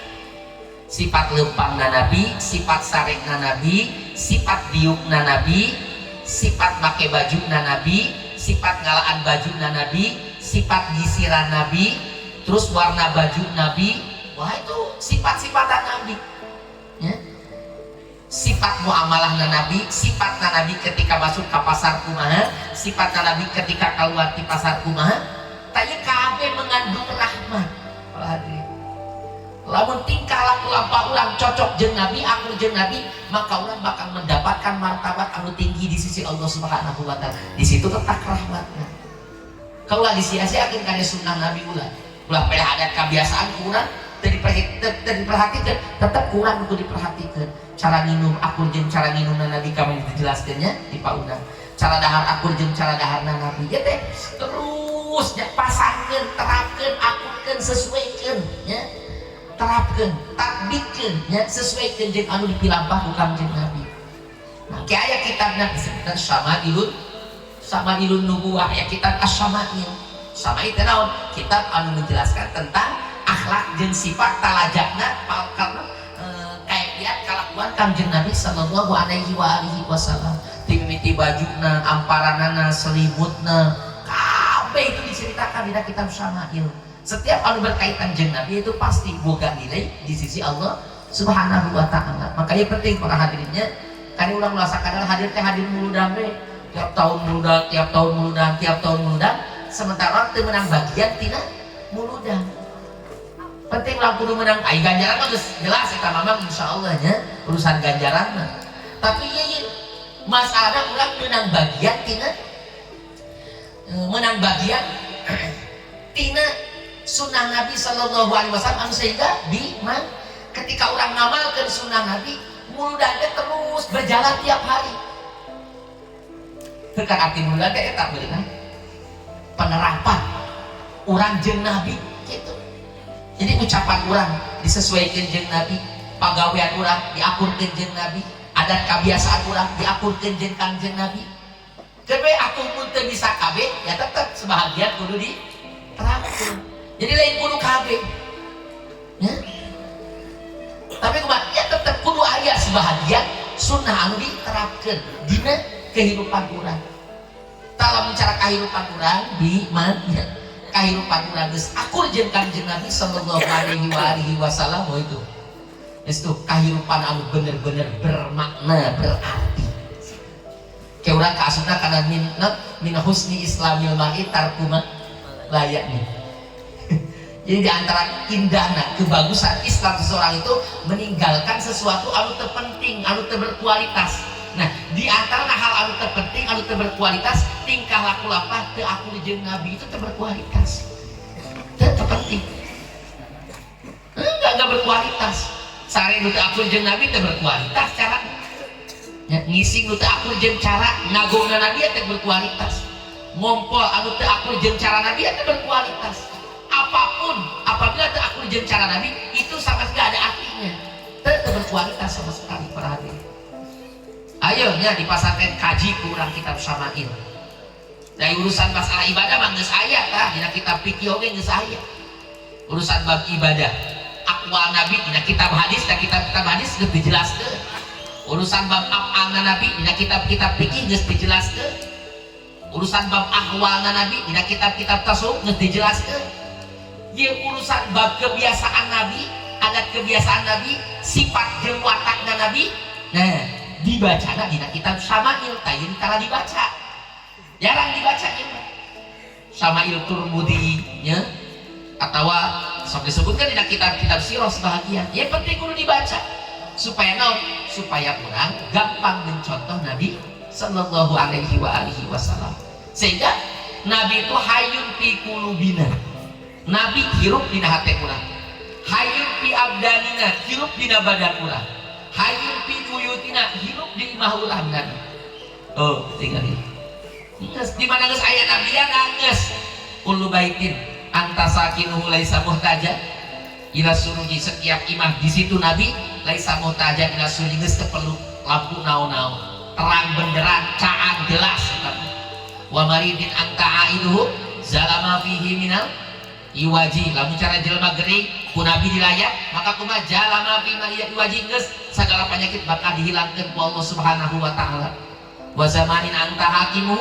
Sifat leumpangna Nabi, sifat sarekna Nabi, sifat diukna Nabi, sifat make bajuna Nabi, sifat ngalaan bajuna Nabi, sifat gisiran Nabi, terus warna baju Nabi. Wah itu sifat-sifatan Nabi ya. Sifat muamalahna Nabi, sifatna Nabi ketika masuk ke pasar kumaha, sifatna Nabi ketika keluar di pasar kumaha. Tanya kabeh mengandung rahmat. Lamun tingkah laku lampah ulang cocok jeung Nabi, aku jeung Nabi, maka ulang bakal mendapatkan martabat anu tinggi di sisi Allah Subhanahu wa taala. Di situ letak rahmatnya. Kalau disia-siakeun kana sunnah Nabi ulah pada adat kebiasaan kurang diperhatikan, tetap kurang untuk diperhatikan. Cara minum akur jeung cara minumna Nabi kami dijelaskeunnya di pauna. Cara dahar akur jeung cara daharna Nabi. Ya teh terus ya pasangkeun, terapkeun, akurkeun, sesuaikeun ya. Terapkeun, tatbikeun ya, sesuaikeun jeung anu dipilampah ku Kanjeng Nabi. Nah, ki aya kitabna disebutna Syama'ilun Nubuwah, ya kitab Asy-Syama'il. Syama'il teh naon? Kitab anu menjelaskan tentang akhlak jeung sifat talajakna karena kaifiat kalakuan Kanjeng Nabi sallallahu alaihi wasallam. Timiti bajuna, amparanana, selimutna, kabeh itu diceritakan di kitab Syama'il. Setiap anu berkaitan jeung Nabi itu pasti boga nilai di sisi Allah Subhanahu wa taala. Makanya penting para hadirinnya, kali ulang sakadar hadir teh hadir muludang we. Tiap tahun muludang, sementara teu menang bagian tina muludang. Penting ulang kudu menang ai ganjaran mah geus jelas eta mamang insyaallah nya urusan ganjaran mah. Tapi ieu masalah ulang menang bagian tina sunnah Nabi sallallahu alaihi wasallam sehingga ketika orang ngamalkeun sunnah Nabi muludangnya terus berjalan tiap hari. Tekan arti muludang teh eta beulina penerapan urang jeung Nabi gitu. Jadi ucapan orang disesuaikan jeung Nabi, pagawean orang diakurkeun jeung Nabi, adat kebiasaan orang diakurkeun jeung Kangjeng Nabi. Kebe atuh pun teu bisa kabeh ya tetep sebahagian kudu diterapkeun. Jadi lain kudu kabeh. Ya. Tapi kumaha ya tetep kudu aya sebahagian sunnah anu diterapkeun dina kehidupan urang. Dalam cara kehidupan urang di mana kehidupan urang geus akur jeung Kangjeng Nabi sallallahu alaihi wasallam itu. Itu kehidupan anu bener-bener bermakna, berarti. Kayak urang kaasupna kana min husni islamil mar'i tarkuma layaknya. Jadi di antara indahna kebagusan Islam seseorang itu meninggalkan sesuatu anu terpenting, anu berkualitas. Nah, di antara hal anu terpenting, anu berkualitas, tingkah laku lapah teu akur jeung Nabi itu berkualitas. Teu terpenting. Enggak berkualitas. Sare nu teu akur jeung Nabi teu berkualitas cara. Ya, ngising nu teu akur jeung cara ngagungna Nabi teu berkualitas. Ngompol anu teu akur jeung cara Nabi teu berkualitas. Apapun apabila teu akur jeung cara Nabi itu sama sekali ada artinya. Teu berkualitas sama sekali para hadirin. Ayo nya di pasantren kaji kurang kitab Syama'il. Dari urusan masalah ibadah mah geus aya tah dina kitab fikih oge geus aya. Urusan bab ibadah, aqwal Nabi dina kitab hadis, dan kitab-kitab hadis geus dijelaskeun. Urusan bab af'alna Nabi dina kitab-kitab fikih geus dijelaskeun. Urusan bab ahwalna Nabi dina kitab-kitab tasawuf geus dijelaskeun. Ieu urusan bab kebiasaan Nabi, adat kebiasaan Nabi, sifat jeung watakna Nabi. Nah, dibaca dina kitab Syama'il, tayun kala dibaca. Jarang dibaca ieu. Syama'il Turmudi nya atawa sok disebutkan dina kitab-kitab sirah sebahagian. Ya penting kudu dibaca. Supaya naon? Supaya urang gampang mencontoh Nabi sallallahu alaihi wasallam. Sehingga Nabi itu hayyun fi qulubina. Nabi hirup dina hati urang. Hayyun fi abdanina, hirup dina badan urang. Hayyun fi buyutina, hirup di imah urang Nabi. Oh, tinggal ini. Geus di mana geus aya Nabi ya geus. Kullu baitin anta sakinuhu laisa muhtaja ila suruji, setiap imah di situ Nabi laisa muhtaja ila suruji geus teu perlu lampu naon-naon. Terang benderang, caan jelas. Wa maridin anta aiduhu zalama fihi minal iwaji, lamun cara jelema gering ku Nabi dilayat maka kumaha jalama fi iwaji geus sagala penyakit bakal dihilangkeun ku Allah Subhanahu wa taala. Wa zamanin anta hakimu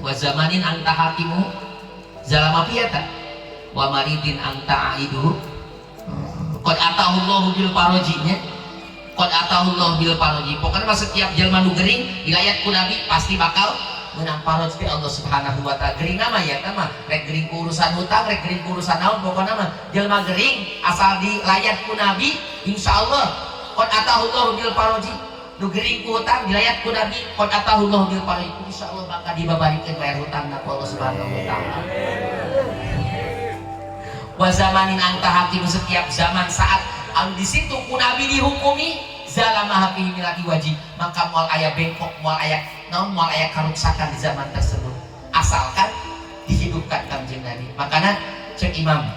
wa zamanin anta hakimu zalama fiyata wa maridin anta aidu qad atahullahu bil farajinya qad atahullahu bil faraji. Pokoknya setiap jelema nu gering dilayat ku Nabi pasti bakal menang paroj ti Allah Subhanahu wa taala. Gering nama ya nama rek gering ku urusan hutang, rek gering ku urusan naon, pokokna mah jelema gering asal dilayat ku Nabi insyaallah qad atahullahu bil faraji. Nu gering ku hutang dilayat ku Nabi qad atahullahu bil faraji, insyaallah bakal dibabarikeun bayar hutangna ku Allah Subhanahu wa taala. Wa zamanin anta hakim, setiap zaman saat anu di situ ku Nabi dihukumi zalama hafihi milati wajib, maka moal aya bengkok, moal aya naon, moal aya karuksakan di zaman tersebut asalkan dihidupkan Kangjeng Nabi. Makanya cek Imam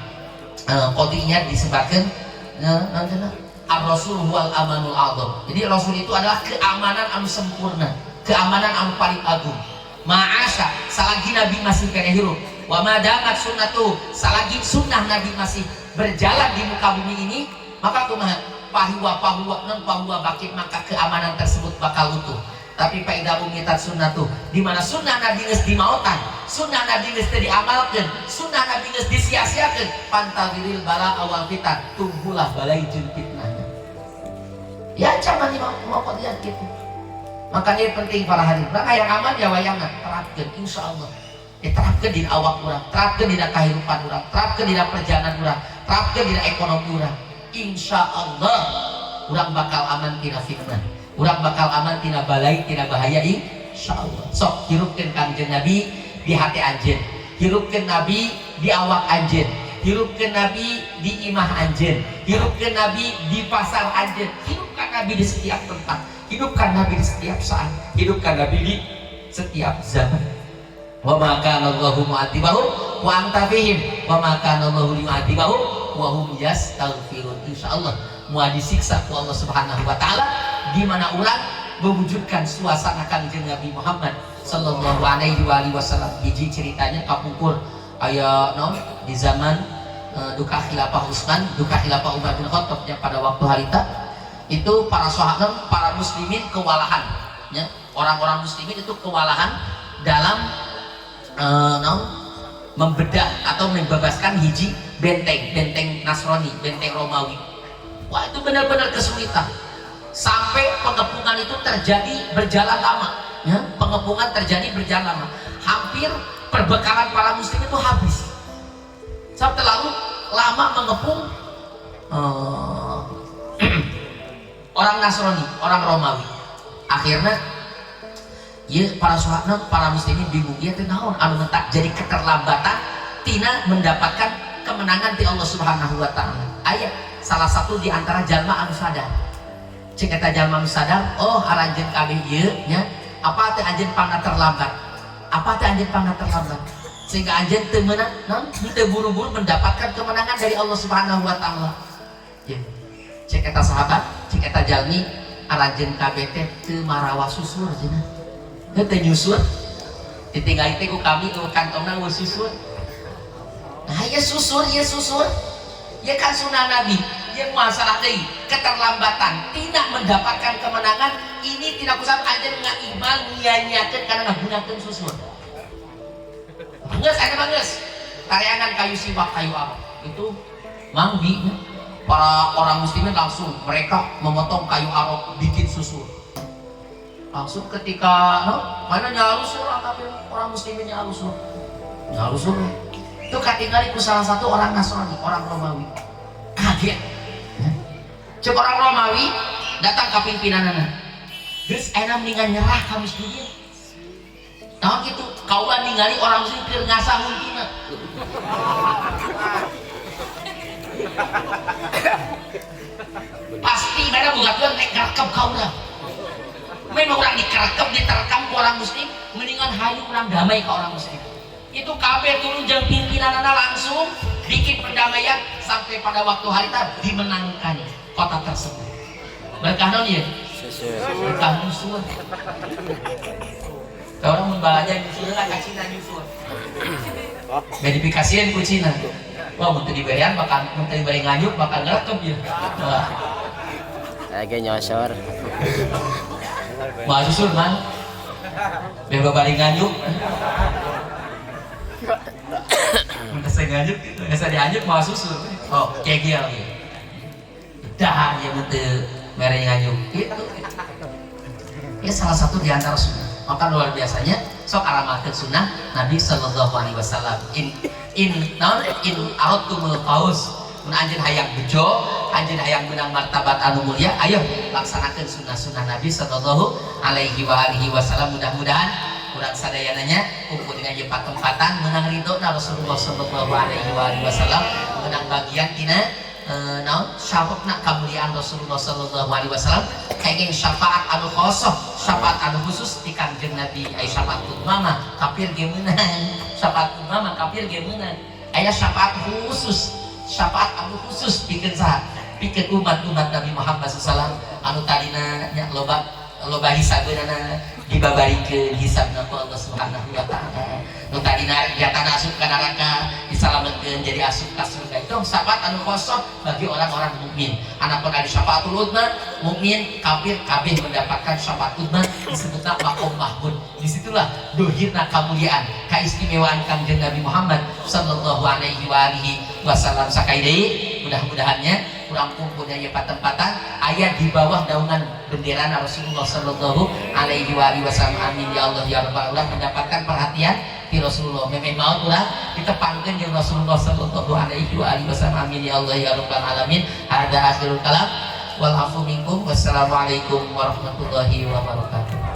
qodinya disebutkan ar-rasul huwal amanul a'dzam. Jadi rasul itu adalah keamanan anu sempurna, keamanan anu paling agung. Ma'asya salagi Nabi masih kene hirup, wa madamat sunnatu salagi sunnah Nabi masih berjalan di muka bumi ini, maka kumaha pahuwa bakit, maka keamanan tersebut bakal utuh. Tapi faida umitat sunnatu, di mana sunnah Nabi geus dimautan, sunnah Nabi geus teu diamalkeun, sunnah Nabi geus disia-siakeun, pantawiril bala awal fitan, tunggulah balai jeung fitnahnya. Ya zaman mau lihat gitu. Makanya penting para hadirin, nah yang aman ya wayangan terapkeun insyaallah. Terapkeun dina awak urang, terapkeun dina kahirupan urang, terapkeun dina perjalanan urang, terapkeun dina ekonomi urang. Insyaallah urang bakal aman tina fitnah, urang bakal aman tina balai, tina bahaya insyaallah. Sok hirupkeun Kangjeng Nabi di hati anjeun, hirupkeun Nabi di awak anjeun, hirupkeun Nabi di imah anjeun, hirupkeun Nabi di pasar anjeun, hidupkan Nabi di setiap tempat, hidupkan Nabi di setiap saat, hidupkan Nabi di setiap zaman. Wa ma kana Allahu mu'adzibahum wa anta fihim wa ma kana Allahu liyu'adzibahum wa hum yastaghfirun. Insyaallah moal disiksa ku Allah Subhanahu wa taala di mana urang mewujudkan suasana Kangjeng Nabi Muhammad sallallahu alaihi wasallam. Hiji ceritanya kapungkur aya naon di zaman duka khilafah Utsman, duka khilafah Umar bin Khattab yang pada waktu harita itu para sahabat, para muslimin kewalahan ya. Orang-orang muslimin itu kewalahan dalam membedah atau membebaskan hiji benteng Nasrani, benteng Romawi. Wah, itu benar-benar kesulitan sampai pengepungan itu terjadi berjalan lama ya. Pengepungan terjadi berjalan lama, hampir perbekalan para muslim itu habis. Sampai terlalu lama mengepung orang Nasrani, orang Romawi. Akhirnya ya para sahabat, para muslimin bingung ya naon anu mentak jadi keterlambatan tina mendapatkan kemenangan di Allah Subhanahu wa taala. Aya salah satu di antara jalma anu sadar. Cek eta jalma anu sadar, oh aranjeun kabeh ieu nya, apa teh anjeun pangna terlambat? Apa teh anjeun pangna terlambat? Sehingga anjeun teu meunang naon teu buru-buru mendapatkan kemenangan dari Allah Subhanahu wa taala. Ya. Cek eta sahabat, cek eta jalmi aranjeun kabeh teh teu marawa susur cenah. Teu nyusur. Ditinggali teh ku kami ku kantongna geus susur. Nah, ya susur, ya susur. Ya kan sunnah Nabi. Ya masalah deui keterlambatan tidak mendapatkan kemenangan ini tidak usah anjeun ngaimal nya-nyakeun kana ngagunakeun susur. Geus aya mah geus. Tayangan kayu siwak, kayu apa? Itu mangdi. Para orang muslimin langsung mereka memotong kayu arok bikin susur. Langsung ketika mana nyalusur orang muslimin nyalusur. Nyalusur. Itu katingali ku salah satu orang Nasrani, orang Romawi. Kaget. Cek orang Romawi datang ke pimpinanana. Geus enak ningan nyerah ka muslimin. Nah gitu, kaulah ningali orang muslim keur ngasahun tina. Pasti mereka bukan tuan nek ngerekam kaulah. Memang orang dikerekam, diterekam ke orang muslim, mendingan hayu orang damai ke orang muslim. Itu kabeh turun jeung pimpinanana langsung bikin perdamaian sampai pada waktu harita dimenangkan kota tersebut. Berkah naon ieu? Berkah nyusun. Orang mun balanya nyusun lah ka Cina nyusun. Verifikasian ku Cina. Wah, mun teu diberian bakal mun teu diberi nganyuk bakal ngerekep ieu. Wah. Lagi nyosor. Mau susul man. Biar babari nganyuk. Mun saya nganyuk, saya dianyuk mau susul. Oh, kegel ieu. Dah ya mun teu mere nganyuk. Gitu. Ini salah satu di antara sunnah. Maka luar biasanya sok alamatkeun sunnah Nabi sallallahu alaihi wasallam. In aradtumul fauz. Mun anjeun hayang bejo, anjeun hayang menang martabat anu mulia, ayo laksanakeun sunnah-sunnah Nabi sallallahu alaihi wasallam. Mudah-mudahan urang sadayananya kumpul dina ieu patempatan menang ridona Rasulullah sallallahu alaihi wasallam, menang bagian tina naon syafaatna kamuliaan Rasulullah sallallahu alaihi wasallam, kenging syafaat anu khosoh, syafaat anu khusus di Kangjeng Nabi. Aya syafaat mama kafir ge meunang, syafaat mama kafir ge meunang. Aya syafaat khusus, syafaat anu khusus pikeun saha? Pikeun umat-umat Nabi Muhammad sallallahu anu tadina nya loba hisabeunana dibabarikeun hisabna ku Allah Subhanahu wa taala. Nu tadina jatana asup ka neraka disalametkeun jadi asup ka surga. Itu syafaat anu khosoh bagi orang-orang mukmin. Anapun ada syafaatul uzma, mukmin, kafir kabeh mendapatkan syafaat uzma disebutna maqam mahmud. Disitulah dohirna kemuliaan, keistimewaan Kangjeng Nabi Muhammad sallallahu alaihi wasallam. Sakai deui mudah-mudahannya kurang kumpulnya ya patempatan ayat di bawah naungan bendera Rasulullah sallallahu alaihi wasallam. Amin ya Allah ya rabbal alamin. Mendapatkan perhatian di Rasulullah. Memang mau urang ditepangkeun jeung Rasulullah sallallahu alaihi wasallam. Amin ya Allah ya rabbal alamin. Hada akhirul kalam wal afu minkum. Wassalamualaikum warahmatullahi wabarakatuh.